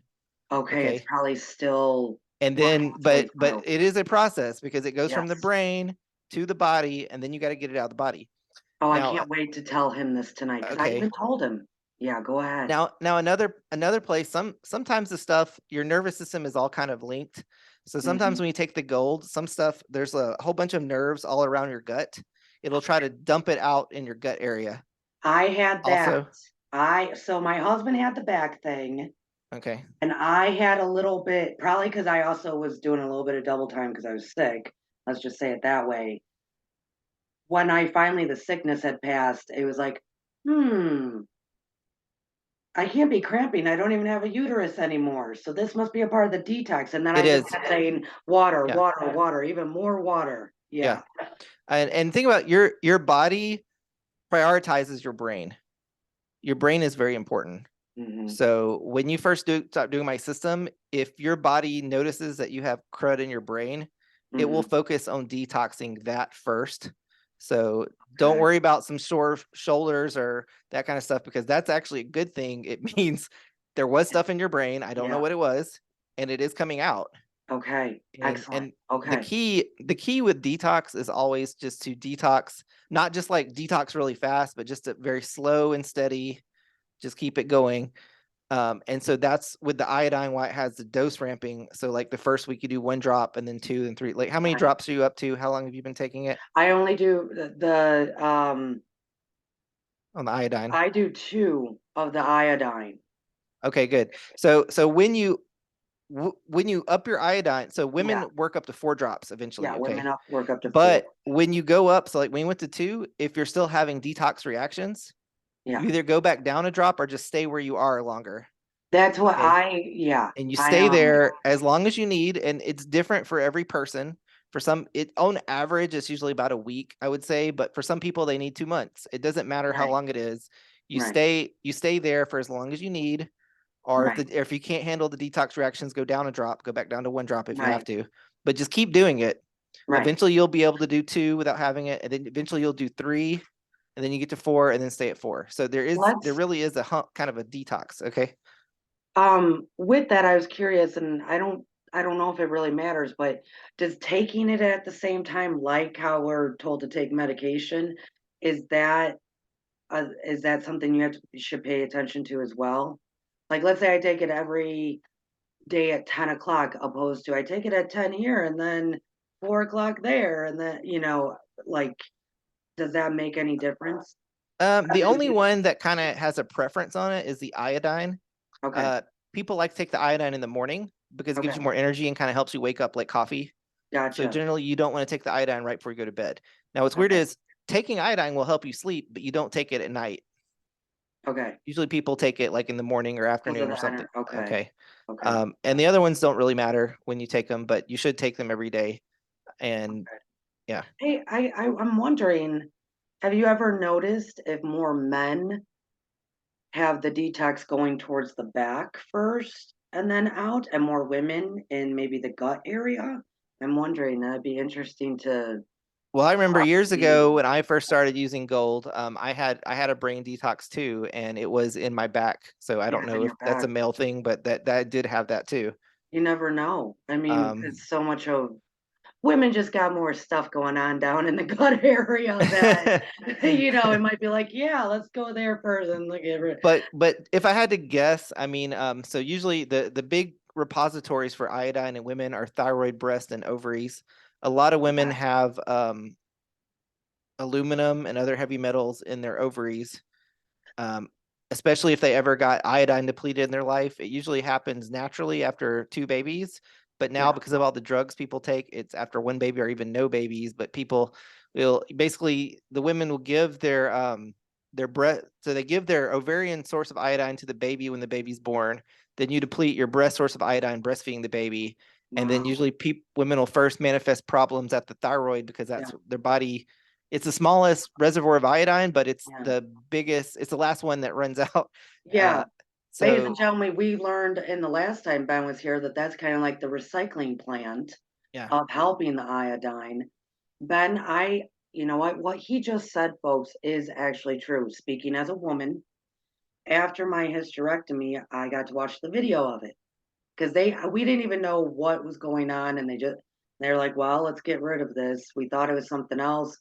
Okay, it's Okay. probably still And working then its way but through. it is a process because it goes from the Yes. brain to the body and then you got to get it out of the body. Oh, I Now, can't wait to tell him this tonight because I okay. even told him. Yeah, go ahead. Now another place, sometimes the stuff, your nervous system is all kind of linked. So sometimes Mhm. when you take the gold, some stuff, there's a whole bunch of nerves all around your gut. It'll try to dump it out in your gut area. I had that. Also, So my husband had the back thing, okay. and I had a little bit, probably because I also was doing a little bit of double time because I was sick. Let's just say it that way. When I finally, the sickness had passed, it was like, hmm, I can't be cramping. I don't even have a uterus anymore. So this must be a part of the detox. And then It I just is. kept saying water, Yeah. water, water, even more water. Yeah. Yeah. And think about your body prioritizes your brain. Your brain is very important. Hmm. So when you first start doing my system, if your body notices that you have crud in your brain, it will Hmm. focus on detoxing that first. So don't Okay. worry about some sore shoulders or that kind of stuff, because that's actually a good thing. It means there was stuff in your brain. I don't know Yeah. what it was, and it is coming out. Okay. Excellent. And Okay. the key with detox is always just to detox, not just like detox really fast, but just a very slow and steady, just keep it going. And so that's with the iodine, why it has the dose ramping. So like the first week you do 1 drop and then 2 and 3. Like how many Okay. drops are you up to? How long have you been taking it I only do on the iodine? I do 2 of the iodine. Okay, good. So when you up your iodine, so Yeah. women work up to 4 drops Yeah. eventually, Women okay? up work up to 4. But when you go up, so like when you went to 2, if you're still having detox reactions, Yeah. you either go back down a drop or just stay where you are longer. That's what Okay. yeah. And you I stay there as long as you need, and it's different for every person. For some, it on average it's usually about a week, I would say, but for some people they need 2 months. It doesn't matter how right. long it is. Right. You stay there for as long as you need, or Right. if you can't handle the detox reactions, go down a drop, go back down to 1 drop if you have Right. to, but just keep doing it. Right. Eventually you'll be able to do 2 without having it, and then eventually you'll do 3, and then you get to 4 and then stay at 4. So there Let's really is a kind of a detox. Okay. with that I was curious, and I don't know if it really matters, but does taking it at the same time, like how we're told to take medication, is that is that something should pay attention to as well? Like, let's say I take it every day at 10 o'clock, opposed to I take it at 10 here and then 4 o'clock there, and then like, does that make any difference? The only one that kind of has a preference on it is the iodine. Okay. Uh, People like to take the iodine in the morning because it gives Okay. you more energy and kind of helps you wake up like coffee. So Gotcha. generally, you don't want to take the iodine right before you go to bed. Now, what's weird Okay. is taking iodine will help you sleep, but you don't take it at night. Okay. Usually, people take it like in the morning or Those are afternoon or the something. okay. Okay. Okay. And the other ones don't really matter when you take them, but you should take them every day. And Okay. yeah. Hey, I'm wondering, have you ever noticed if more men have the detox going towards the back first and then out, and more women in maybe the gut area? I'm wondering, that'd be interesting to Well, I remember years see. ago when I first started using gold, I had a brain detox too, and it was in my back. So I Yeah, don't in know if your that's a back. male thing, but that did have that too. You never know. I mean, Um, it's so much of women just got more stuff going on down in the gut area that it might be like, yeah, let's go there first and look at it. but if I had to guess, I mean, so usually the big repositories for iodine in women are thyroid, breast, and ovaries. A lot of women Okay. have aluminum and other heavy metals in their ovaries, um, especially if they ever got iodine depleted in their life. It usually happens naturally after 2 babies, but now Yeah. because of all the drugs people take, it's after 1 baby or even no babies. But people will basically, the women will give their breast, so they give their ovarian source of iodine to the baby when the baby's born. Then you deplete your breast source of iodine breastfeeding the baby, and then Wow. usually women will first manifest problems at the thyroid because Yeah. that's their body. It's the smallest reservoir of iodine, but it's Yeah. the biggest. It's the last one that runs out. Uh, Yeah. Ladies and so gentlemen, we learned in the last time Ben was here that that's kind of like the recycling plant yeah, of helping the iodine. Ben, you know what he just said, folks, is actually true. Speaking as a woman, after my hysterectomy, I got to watch the video of it because we didn't even know what was going on, and they're like, well, let's get rid of this. We thought it was something else,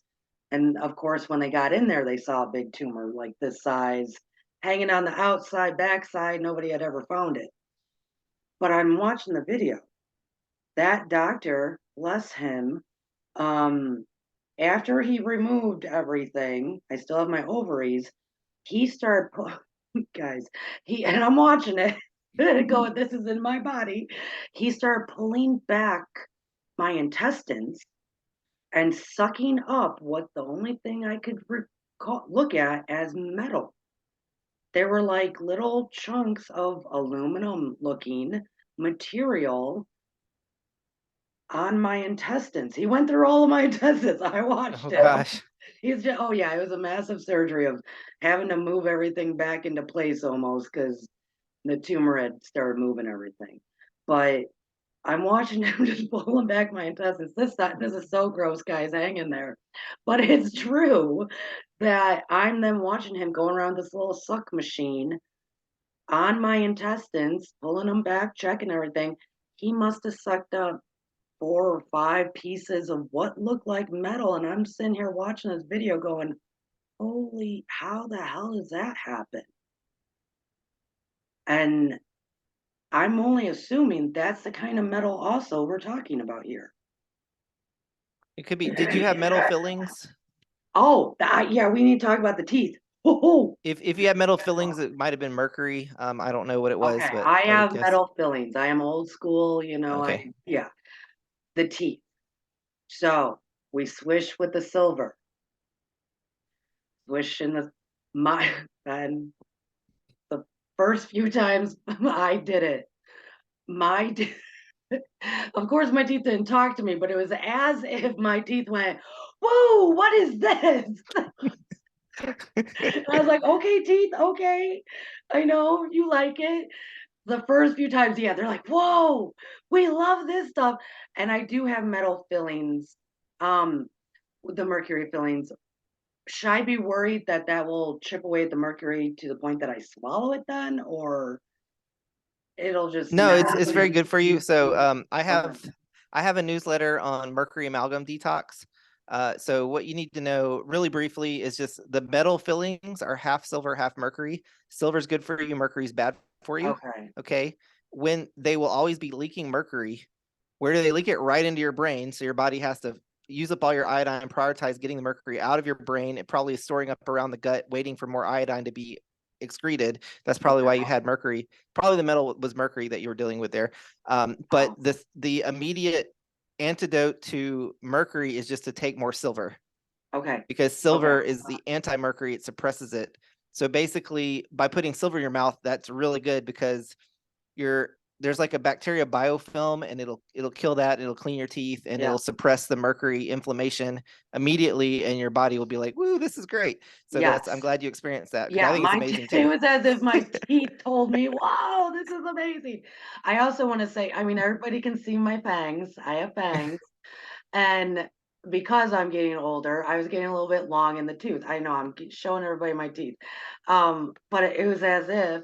and of course, when they got in there, they saw a big tumor like this size hanging on the outside, backside. Nobody had ever found it. But I'm watching the video. That doctor, bless him, um, after he removed everything, I still have my ovaries. He started, guys, and I'm watching it, going, this is in my body. He started pulling back my intestines and sucking up what the only thing I could look at as metal. There were like little chunks of aluminum looking material on my intestines. He went through all of my intestines. I watched Oh him. gosh. He's just, oh yeah, it was a massive surgery of having to move everything back into place almost because the tumor had started moving everything. But I'm watching him just pulling back my intestines. This is so gross, guys. Hang in there. But it's true that I'm then watching him going around this little suck machine on my intestines, pulling them back, checking everything. He must have sucked up 4 or 5 pieces of what looked like metal. And I'm sitting here watching this video going, holy, how the hell does that happen? And I'm only assuming that's the kind of metal also we're talking about here. It could be. Did you have metal fillings? Oh, yeah, we need to talk about the teeth. Oh, If you had metal fillings, it might have been mercury. I don't know what it was, okay. but I I would have guess. metal fillings. I am old school, Okay. yeah, the teeth. So we swish with the silver, swish in my, and the first few times I did it, my, of course, my teeth didn't talk to me, but it was as if my teeth went, whoa, what is this? And I was like, okay, teeth, okay. I know you like it. The first few times, yeah, they're like, whoa, we love this stuff. And I do have metal fillings, with the mercury fillings. Should I be worried that that will chip away at the mercury to the point that I swallow it then, or it'll just No, it's very naturally? good for you. So Okay. I have a newsletter on mercury amalgam detox. So what you need to know really briefly is just the metal fillings are half silver, half mercury. Silver's good for you, mercury's bad for you. Okay. Okay. When they will always be leaking mercury, where do they leak it? Right into your brain. So your body has to use up all your iodine, prioritize getting the mercury out of your brain. It probably is storing up around the gut, waiting for more iodine to be excreted. That's probably why you Okay. had mercury. Probably the metal was mercury that you were dealing with there. But Oh, the immediate antidote to mercury is just to take more silver, okay. because Okay. silver is the anti-mercury. It suppresses it. So basically, by putting silver in your mouth, that's really good because there's like a bacteria biofilm, and it'll kill that. It'll clean your teeth, and Yeah. it'll suppress the mercury inflammation immediately, and your body will be like, "Woo, this is great." So I'm Yes. glad you experienced that because I Yeah, think it's my amazing it too. was as if my teeth told me, "Wow, this is amazing." I also wanna say, I mean, everybody can see my fangs. I have fangs, and because I'm getting older, I was getting a little bit long in the tooth. I know I'm showing everybody my teeth. But it was as if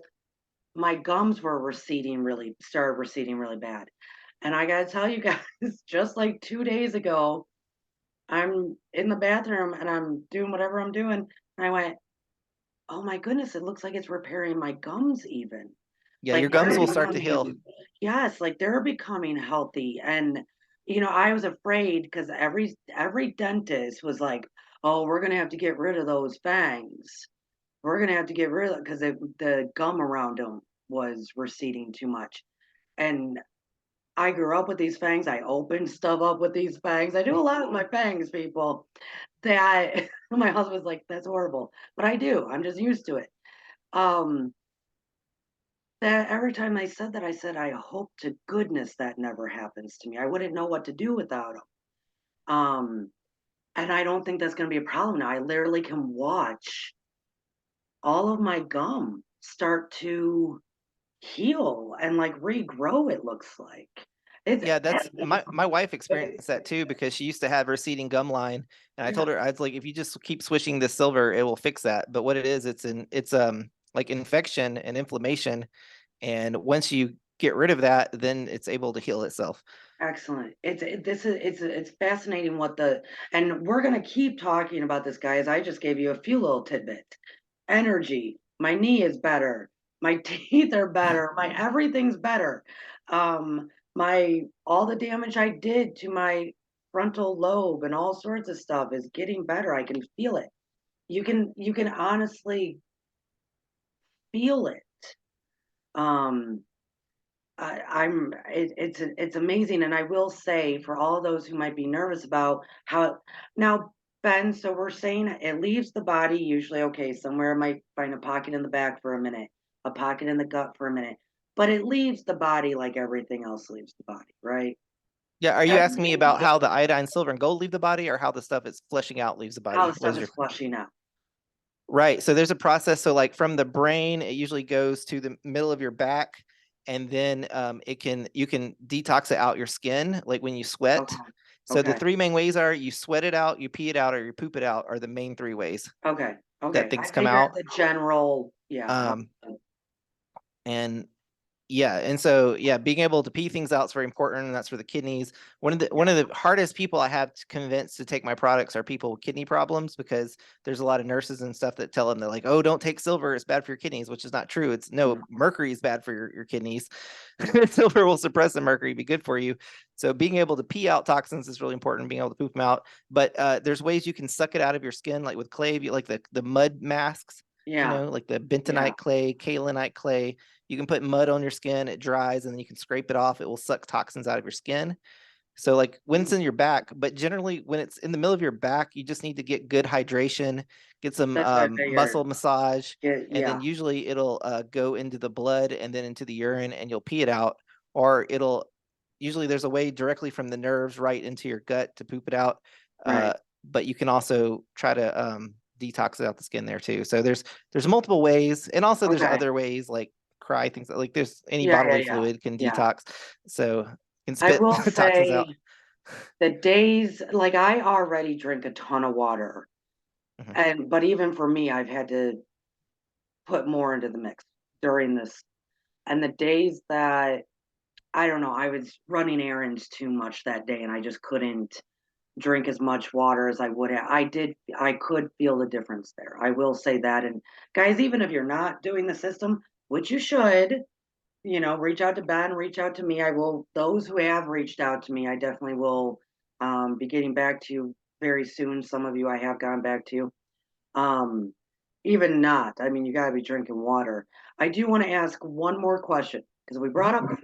my gums were started receding really bad. And I gotta tell you guys, just like 2 days ago, I'm in the bathroom and I'm doing whatever I'm doing, and I went, oh my goodness, it looks like it's repairing my gums even. Yeah, Like your gums they're will start to heal. becoming, yes, like they're becoming healthy. And I was afraid because every dentist was like, "Oh, we're gonna have to get rid of those fangs. We're gonna have to get rid of because the gum around them was receding too much." And I grew up with these fangs. I opened stuff up with these fangs. I do a lot with my fangs, people. That my husband's like, "That's horrible," but I do. I'm just used to it. Um, that every time I said that, I said, "I hope to goodness that never happens to me. I wouldn't know what to do without them." And I don't think that's gonna be a problem now. I literally can watch all of my gum start to heal and, like, regrow, it looks like. It's Yeah, that's my wife experienced that too because she used to have receding gum line, and I yeah, told her I was like, if you just keep swishing this silver, it will fix that. But what it is, it's like infection and inflammation, and once you get rid of that, then it's able to heal itself. excellent. It's fascinating what the and we're gonna keep talking about this, guys. I just gave you a few little tidbits. Energy, my knee is better, my teeth are better, my everything's better. My all the damage I did to my frontal lobe and all sorts of stuff is getting better. I can feel it. You can honestly feel it. Um, it's amazing, and I will say for all those who might be nervous about how now Ben, so we're saying it leaves the body usually, okay, somewhere it might find a pocket in the back for a minute, a pocket in the gut for a minute, but it leaves the body like everything else leaves the body, right? Yeah. Are you That's asking me about how the iodine, silver, and gold leave the body, or how the stuff it's flushing out leaves the how body? the What stuff is is your flushing out. Right. So there's a process. So like from the brain, it usually goes to the middle of your back, and then you can detox it out your skin, like when you sweat. Okay. So the Okay. three main ways are you sweat it out, you pee it out, or you poop it out are the main three ways Okay. that Okay. I things come figured out. the general, yeah. Um, and Yeah, and so yeah, being able to pee things out is very important, and that's for the kidneys. One Yeah. of the hardest people I have to convince to take my products are people with kidney problems, because there's a lot of nurses and stuff that tell them, they're like, "Oh, don't take silver; it's bad for your kidneys," which is not true. It's no, No, mercury is bad for your kidneys. no. Silver will suppress the mercury, be good for you. So being able to pee out toxins is really important. Being able to poop them out, but there's ways you can suck it out of your skin, like with clay, like the mud masks. Yeah. Like the Yeah. bentonite clay, kaolinite clay. You can put mud on your skin, it dries, and then you can scrape it off. It will suck toxins out of your skin. So like when it's in your back, but generally when it's in the middle of your back, you just need to get good hydration, get some That's what I figured. muscle massage, and Yeah. then usually it'll go into the blood and then into the urine, and you'll pee it out, or it'll usually there's a way directly from the nerves right into your gut to poop it out. Right. But you can also try to detox it out the skin there too. So there's multiple ways, and also there's Okay. other ways like cry things like there's any Yeah. Yeah. bodily Yeah. fluid can Yeah. detox. So can I spit will toxins say out. the days, like I already drink a ton of water. Mhm. But even for me, I've had to put more into the mix during this. And the days that I don't know, I was running errands too much that day and I just couldn't drink as much water as I would have. I could feel the difference there. I will say that. And guys, even if you're not doing the system, which you should, reach out to Ben, reach out to me. I will, those who have reached out to me, I definitely will be getting back to you very soon. Some of you I have gone back to. Um, Even not, I mean, you got to be drinking water. I do want to ask one more question because we brought Mhm. up.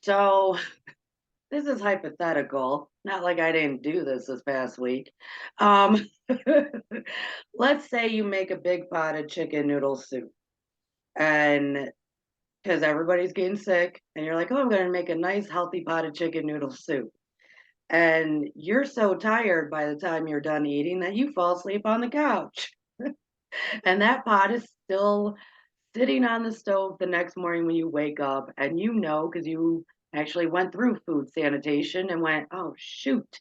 So this is hypothetical, not like I didn't do this past week. Um, let's say you make a big pot of chicken noodle soup, and because everybody's getting sick, and you're like, oh, I'm going to make a nice healthy pot of chicken noodle soup. And you're so tired by the time you're done eating that you fall asleep on the couch. And that pot is still sitting on the stove the next morning when you wake up, and because you actually went through food sanitation and went, oh, shoot,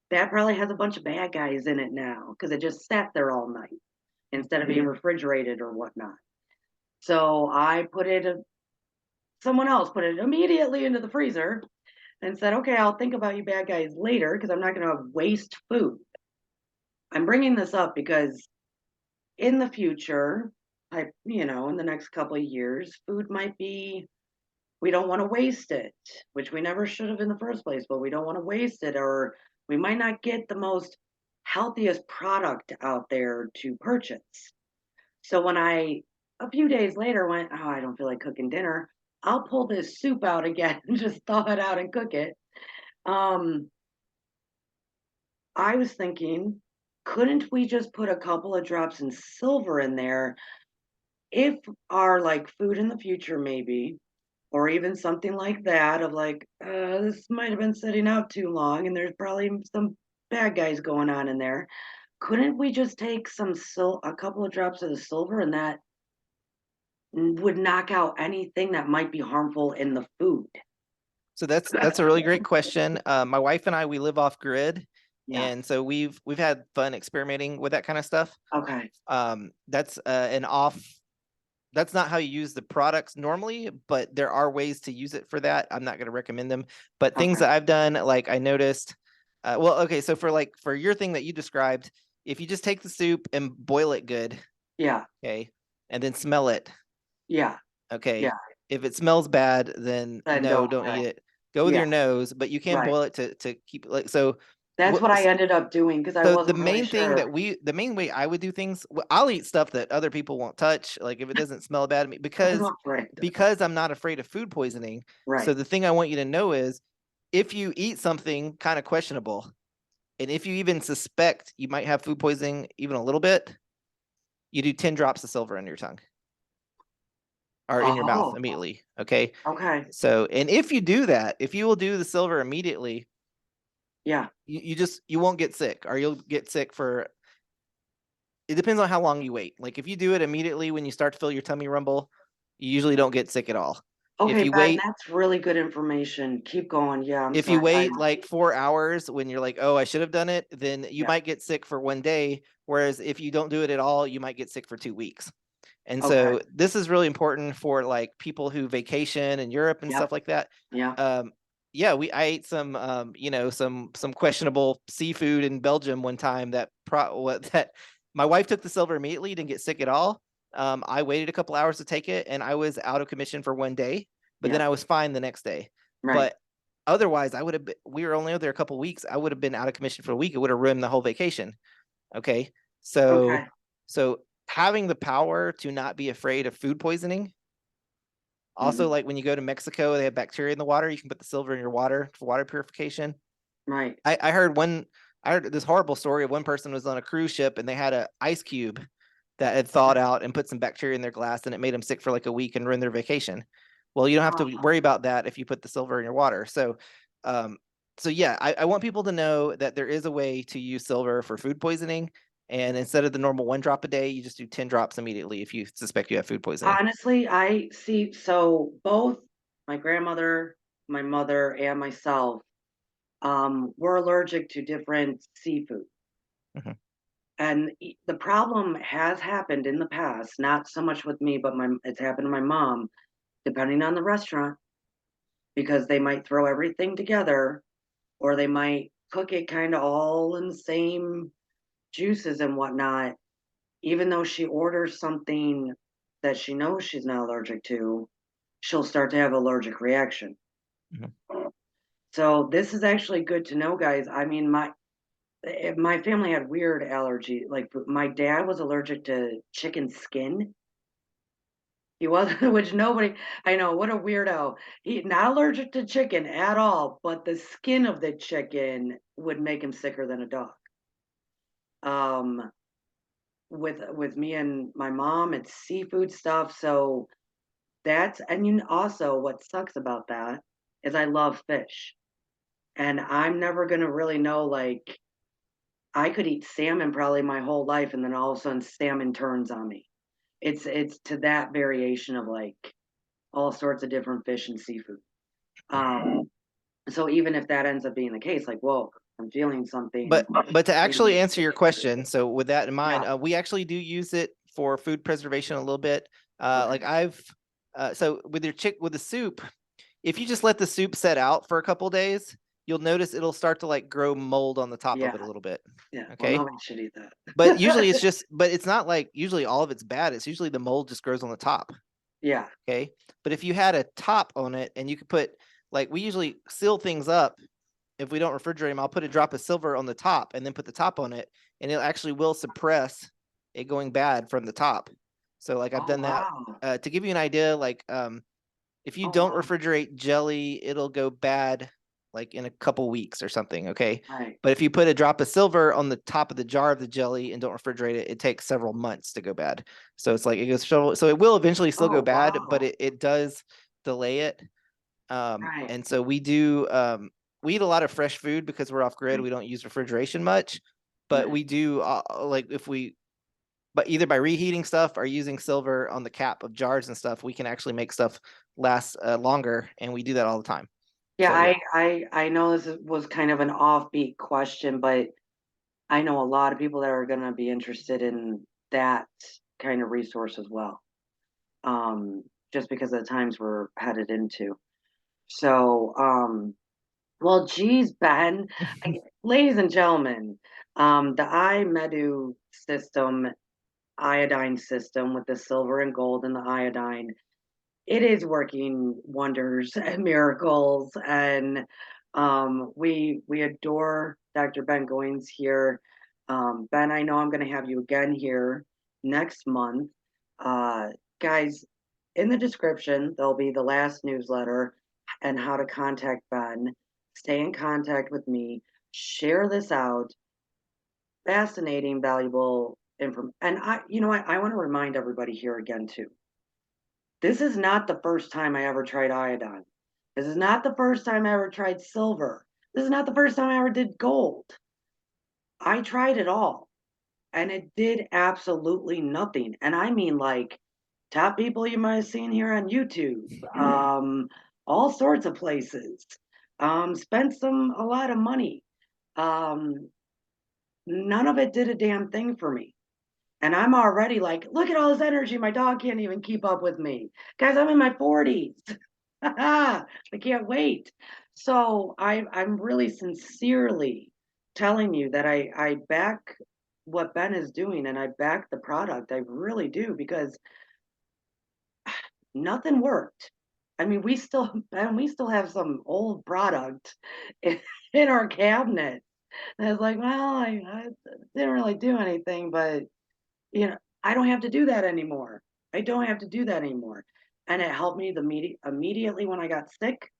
that probably has a bunch of bad guys in it now because it just sat there all night instead of being refrigerated or whatnot. So someone else put it immediately into the freezer and said, okay, I'll think about you bad guys later because I'm not going to waste food. I'm bringing this up because in the future, in the next couple of years, food might be, we don't want to waste it, which we never should have in the first place, but we don't want to waste it, or we might not get the most healthiest product out there to purchase. So when a few days later, went, oh, I don't feel like cooking dinner, I'll pull this soup out again and just thaw it out and cook it. Um, I was thinking, couldn't we just put a couple of drops in silver in there if our like food in the future maybe, or even something like that of like this might have been sitting out too long and there's probably some bad guys going on in there, couldn't we just take a couple of drops of the silver and that would knock out anything that might be harmful in the food? So that's a really great question. My wife and I, we live off grid, Yeah. and so we've had fun experimenting with that kind of stuff. Okay. That's an off. That's not how you use the products normally, but there are ways to use it for that. I'm not going to recommend them, but things Okay. that I've done, like I noticed. Well, okay, so for your thing that you described, if you just take the soup and boil it good, Yeah. okay, and then smell it, Yeah. okay. Yeah. If it smells bad, then Then no, don't. don't eat Right. it. Go with Yeah. your nose, but you can Right. boil it to keep like so. That's What what I ended up doing because I so the wasn't really main thing sure. the main way I would do things, I'll eat stuff that other people won't touch, like if it doesn't smell bad to me, I'm because afraid. I'm not afraid of food poisoning. So Right. the thing I want you to know is, if you eat something kind of questionable, And if you even suspect you might have food poisoning even a little bit, you do 10 drops of silver under your tongue or in your mouth Oh, immediately. Okay. okay. So, and if you do that, if you will do the silver immediately, Yeah. you won't get sick, or you'll get sick for, it depends on how long you wait. Like if you do it immediately when you start to feel your tummy rumble, you usually don't get sick at all. If Okay, you Ben, wait, that's really good information. Keep going. Yeah, I'm if you sorry. wait like 4 hours when you're like, oh, I should have done it, then you Yeah. might get sick for one day. Whereas if you don't do it at all, you might get sick for 2 weeks. And Okay. so this is really important for like people who vacation in Europe and Yep. stuff like that. Yeah. Yeah, I ate some some questionable seafood in Belgium one time that my wife took the silver immediately, didn't get sick at all. I waited a couple hours to take it and I was out of commission for one day, but then Yeah. I was fine the next day. Right. But otherwise, I would have been, we were only there a couple weeks. I would have been out of commission for a week. It would have ruined the whole vacation. Okay. So Okay. so having the power to not be afraid of food poisoning. Also, Mhm. like when you go to Mexico, they have bacteria in the water. You can put the silver in your water for water purification. Right. I heard I heard this horrible story of one person was on a cruise ship and they had a ice cube that had thawed out and put some bacteria in their glass and it made them sick for like a week and ruined their vacation. Well, you don't have to Oh, worry about that if you put the silver in your water. Um, so yeah, I want people to know that there is a way to use silver for food poisoning. And instead of the normal 1 drop a day, you just do 10 drops immediately if you suspect you have food poisoning. honestly, I see. So both my grandmother, my mother, and myself, were allergic to different seafood. Mhm. And the problem has happened in the past, not so much with me, but it's happened to my mom, depending on the restaurant, because they might throw everything together or they might cook it kind of all in the same juices and whatnot. Even though she orders something that she knows she's not allergic to, she'll start to have allergic reaction. Mhm. So this is actually good to know, guys. I mean, my family had weird allergy. Like my dad was allergic to chicken skin. He wasn't, which nobody, I know, what a weirdo. He not allergic to chicken at all, but the skin of the chicken would make him sicker than a dog. Um, with me and my mom, it's seafood stuff. So and also what sucks about that is I love fish. And I'm never gonna really know, like, I could eat salmon probably my whole life, and then all of a sudden salmon turns on me. It's to that variation of like all sorts of different fish and seafood. Um, so even if that ends up being the case, like, whoa, I'm feeling something. But to actually answer your question, so with that in mind, Yeah. we actually do use it for food preservation a little bit. Like Okay. so with your with the soup, if you just let the soup set out for a couple days, you'll notice it'll start to like grow mold on the top of Yeah. it a little bit. Yeah. Well, Okay. nobody should eat But usually that. but it's not like usually all of it's bad. It's usually the mold just grows on the top. Yeah. Okay. But if you had a top on it and you could put, like, we usually seal things up. If we don't refrigerate them, I'll put a drop of silver on the top and then put the top on it, and it actually will suppress it going bad from the top. So, like, I've Oh done that. wow. To give you an idea, like, if you Oh don't wow. refrigerate jelly, it'll go bad like in a couple weeks or something. Okay. Right. But if you put a drop of silver on the top of the jar of the jelly and don't refrigerate it, it takes several months to go bad. So it's like it goes, so it will eventually still go Oh bad, but wow. it does delay it. Right. And so we eat a lot of fresh food because we're off grid. We don't use refrigeration much, but Right. we do like if we, but either by reheating stuff or using silver on the cap of jars and stuff, we can actually make stuff last longer, and we do that all the time. Yeah, So yeah. I know was kind of an offbeat question, but I know a lot of people that are gonna be interested in that kind of resource as well. Just because of the times we're headed into. So, well, geez, Ben, ladies and gentlemen, the iMedu system, iodine system with the silver and gold and the iodine, it is working wonders and miracles. And we adore Dr. Ben Goins here. Ben, I know I'm going to have you again here next month. Uh, guys, in the description, there'll be the last newsletter and how to contact Ben. Stay in contact with me. share this out. Fascinating, valuable information. And I want to remind everybody here again too. This is not the first time I ever tried iodine. This is not the first time I ever tried silver. This is not the first time I ever did gold. I tried it all and it did absolutely nothing. And I mean, like, top people you might have seen here on YouTube, all sorts of places, spent a lot of money. Um, None of it did a damn thing for me. And I'm already like, look at all this energy. My dog can't even keep up with me. Guys, I'm in my 40s. I can't wait. So I'm really sincerely telling you that I back what Ben is doing and I back the product. I really do because nothing worked. I mean, Ben, we still have some old product in our cabinet. And I was like, well, I didn't really do anything, but I don't have to do that anymore. I don't have to do that anymore. And it helped me immediately when I got sick.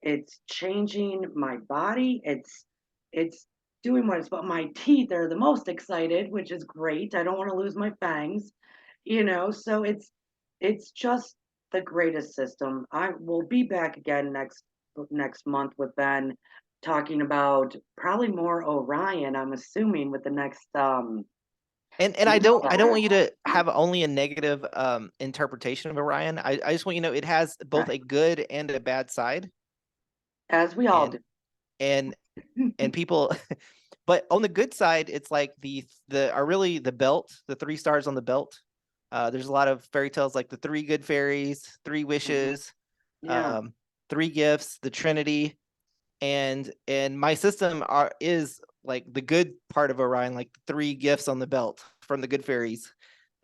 It's changing my body. It's doing what it's but my teeth are the most excited, which is great. I don't want to lose my fangs, so it's just the greatest system. I will be back again next month with Ben talking about probably more Orion, I'm assuming with the next And I don't want you to have only a negative interpretation of Orion. I just want you to know it has both a good and a bad side. as we all And and and people but on the good side, it's like the are really the belt, the 3 stars on the belt. There's a lot of fairy tales like the 3 good fairies, 3 wishes, Yeah. 3 gifts, the Trinity, and my system is like the good part of Orion, like 3 gifts on the belt from the good fairies.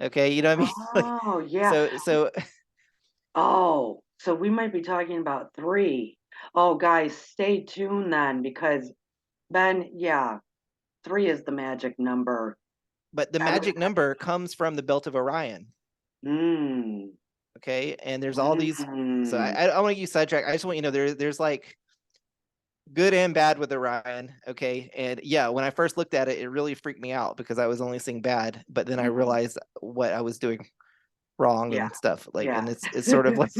Okay, you know what I mean? Like, Oh, yeah. so Oh, so we might be talking about three. Oh, guys, stay tuned then because Ben, yeah, three is the magic number. but the Every, magic number comes from the belt of Orion. mm, Okay, and there's all these. So mm. I don't want to use sidetrack. I just want you to know there's like good and bad with Orion. Okay, and yeah, when I first looked at it, it really freaked me out because I was only seeing bad, but then I Mhm. realized what I was doing wrong Yeah, and stuff. Like, yeah. and it's sort of like.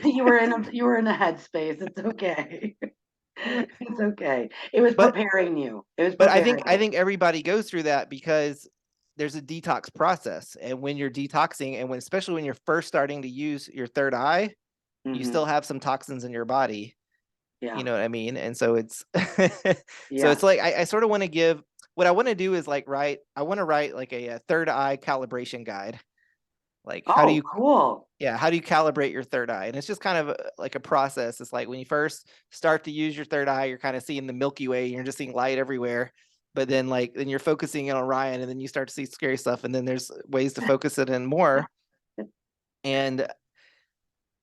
You were in a headspace. It's okay. It's okay. It was but preparing you. It was but preparing I you. think everybody goes through that because there's a detox process, and when you're detoxing, and especially when you're first starting to use your third eye, you Hmm. still have some toxins in your body. You Yeah, know what I mean? And so it's so yeah. it's like I sort of want to give what I want to do is like I want to write like a third eye calibration guide. Like Oh, cool. how do you calibrate your third eye? And it's just kind of like a process. It's like when you first start to use your third eye, you're kind of seeing the Milky Way, you're just seeing light everywhere. But then you're focusing in on Orion, and then you start to see scary stuff, and then there's ways to focus it in more. And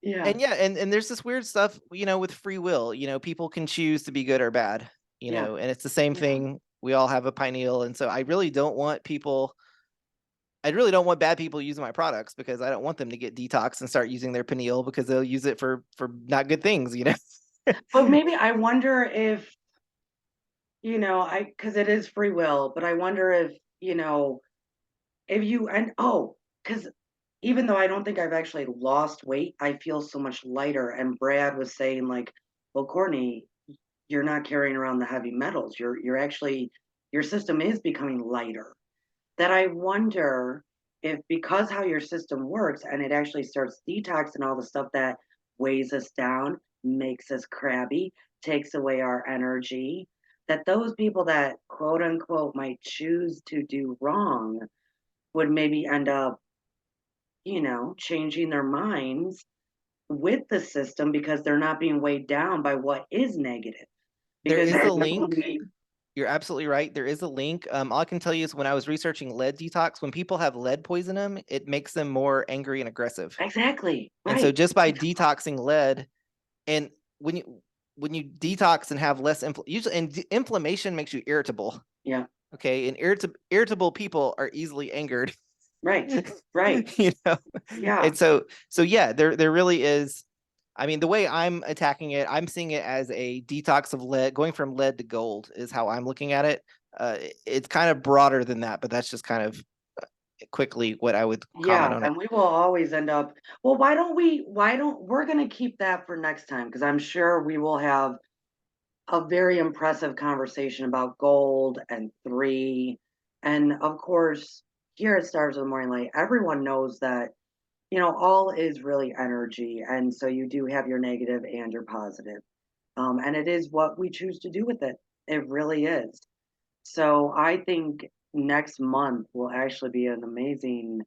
Yeah, and yeah, and there's this weird stuff, with free will. People can choose to be good or bad, yeah, and it's the same yeah. thing. We all have a pineal, and so I really don't want bad people using my products because I don't want them to get detox and start using their pineal because they'll use it for not good things. But maybe I wonder if, because it is free will, but I wonder if you, and because even though I don't think I've actually lost weight, I feel so much lighter. And Brad was saying, like, well, Courtney, you're not carrying around the heavy metals. You're actually, your system is becoming lighter. That I wonder if because how your system works and it actually starts detoxing all the stuff that weighs us down, makes us crabby, takes away our energy, that those people that quote unquote might choose to do wrong would maybe end up, changing their minds with the system because they're not being weighed down by what is negative. There Because is a link. You're absolutely right. There is a link. All I can tell you is when I was researching lead detox, when people have lead poison them, it makes them more angry and aggressive. exactly And so right. just by detoxing lead, and when you detox and have less usually, and inflammation makes you irritable. Yeah, Okay, and irritable people are easily angered. right, right. you know, Yeah. and so yeah, there really is. I mean, the way I'm attacking it, I'm seeing it as a detox of lead, going from lead to gold is how I'm looking at it. It's kind of broader than that, but that's just kind of quickly what I would comment Yeah, on it. and we will always end up well, why don't we're gonna keep that for next time because I'm sure we will have a very impressive conversation about gold and three. And of course, here at Stars of the Morning Light, everyone knows that, all is really energy. And so you do have your negative and your positive. And it is what we choose to do with it. It really is. So I think next month will actually be an amazing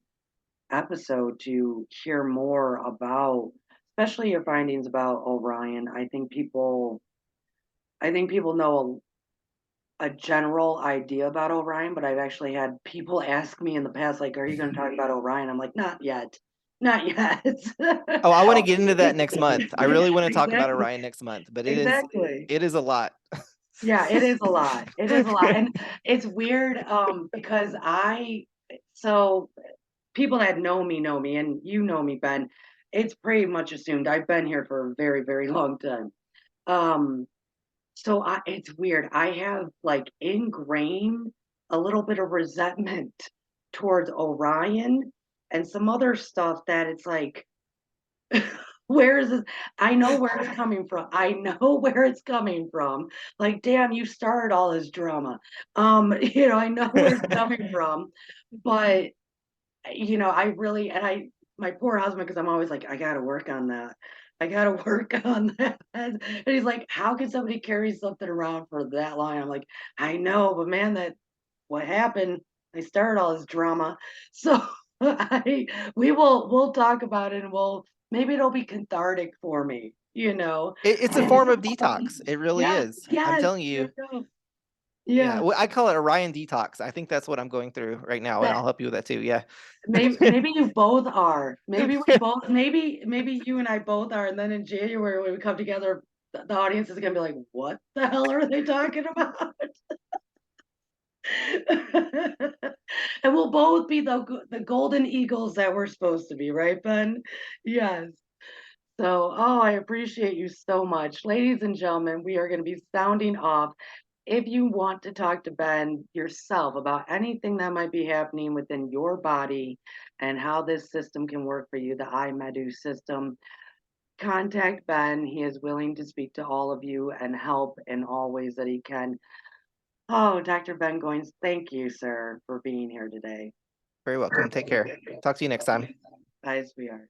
episode to hear more about, especially your findings about Orion. I think people know a general idea about Orion, but I've actually had people ask me in the past, like, "Are you going to talk about Orion?" I'm like, "Not yet, not yet." Oh, I want to get into that next month. I really want to talk about Exactly, Orion next month, but exactly. it is a lot. Yeah, it is a lot. It is a lot, and it's weird because so people that know me, and you know me, Ben. It's pretty much assumed I've been here for a very, very long time. Um, it's weird. I have like ingrained a little bit of resentment towards Orion and some other stuff that it's like, where is this? I know where it's coming from. I know where it's coming from. Like, damn, you started all this drama. I know where it's coming from, but I really and I my poor husband, because I'm always like, I gotta work on that. I gotta work on that. And he's like, how can somebody carry something around for that long? I'm like, I know, but man, that what happened, they started all this drama. So I we'll talk about it and maybe it'll be cathartic for me. It's a form of detox. It really Yes, is. I'm yes, telling you. Yeah, yeah. well, I call it Orion detox. I think that's what I'm going through right now, and I'll That help you with that too. Yeah. maybe you both are. Maybe we both maybe you and I both are, and then in January when we come together, the audience is gonna be like, "What the hell are they talking about?" And we'll both be the golden eagles that we're supposed to be, right, Ben? Yes. So, I appreciate you so much. Ladies and gentlemen, we are going to be sounding off. If you want to talk to Ben yourself about anything that might be happening within your body and how this system can work for you, the iMedu system, contact Ben. He is willing to speak to all of you and help in all ways that he can. Oh, Dr. Ben Goins, thank you, sir, for being here today. Very welcome. Take care. Talk to you next time. Bye, sweetheart.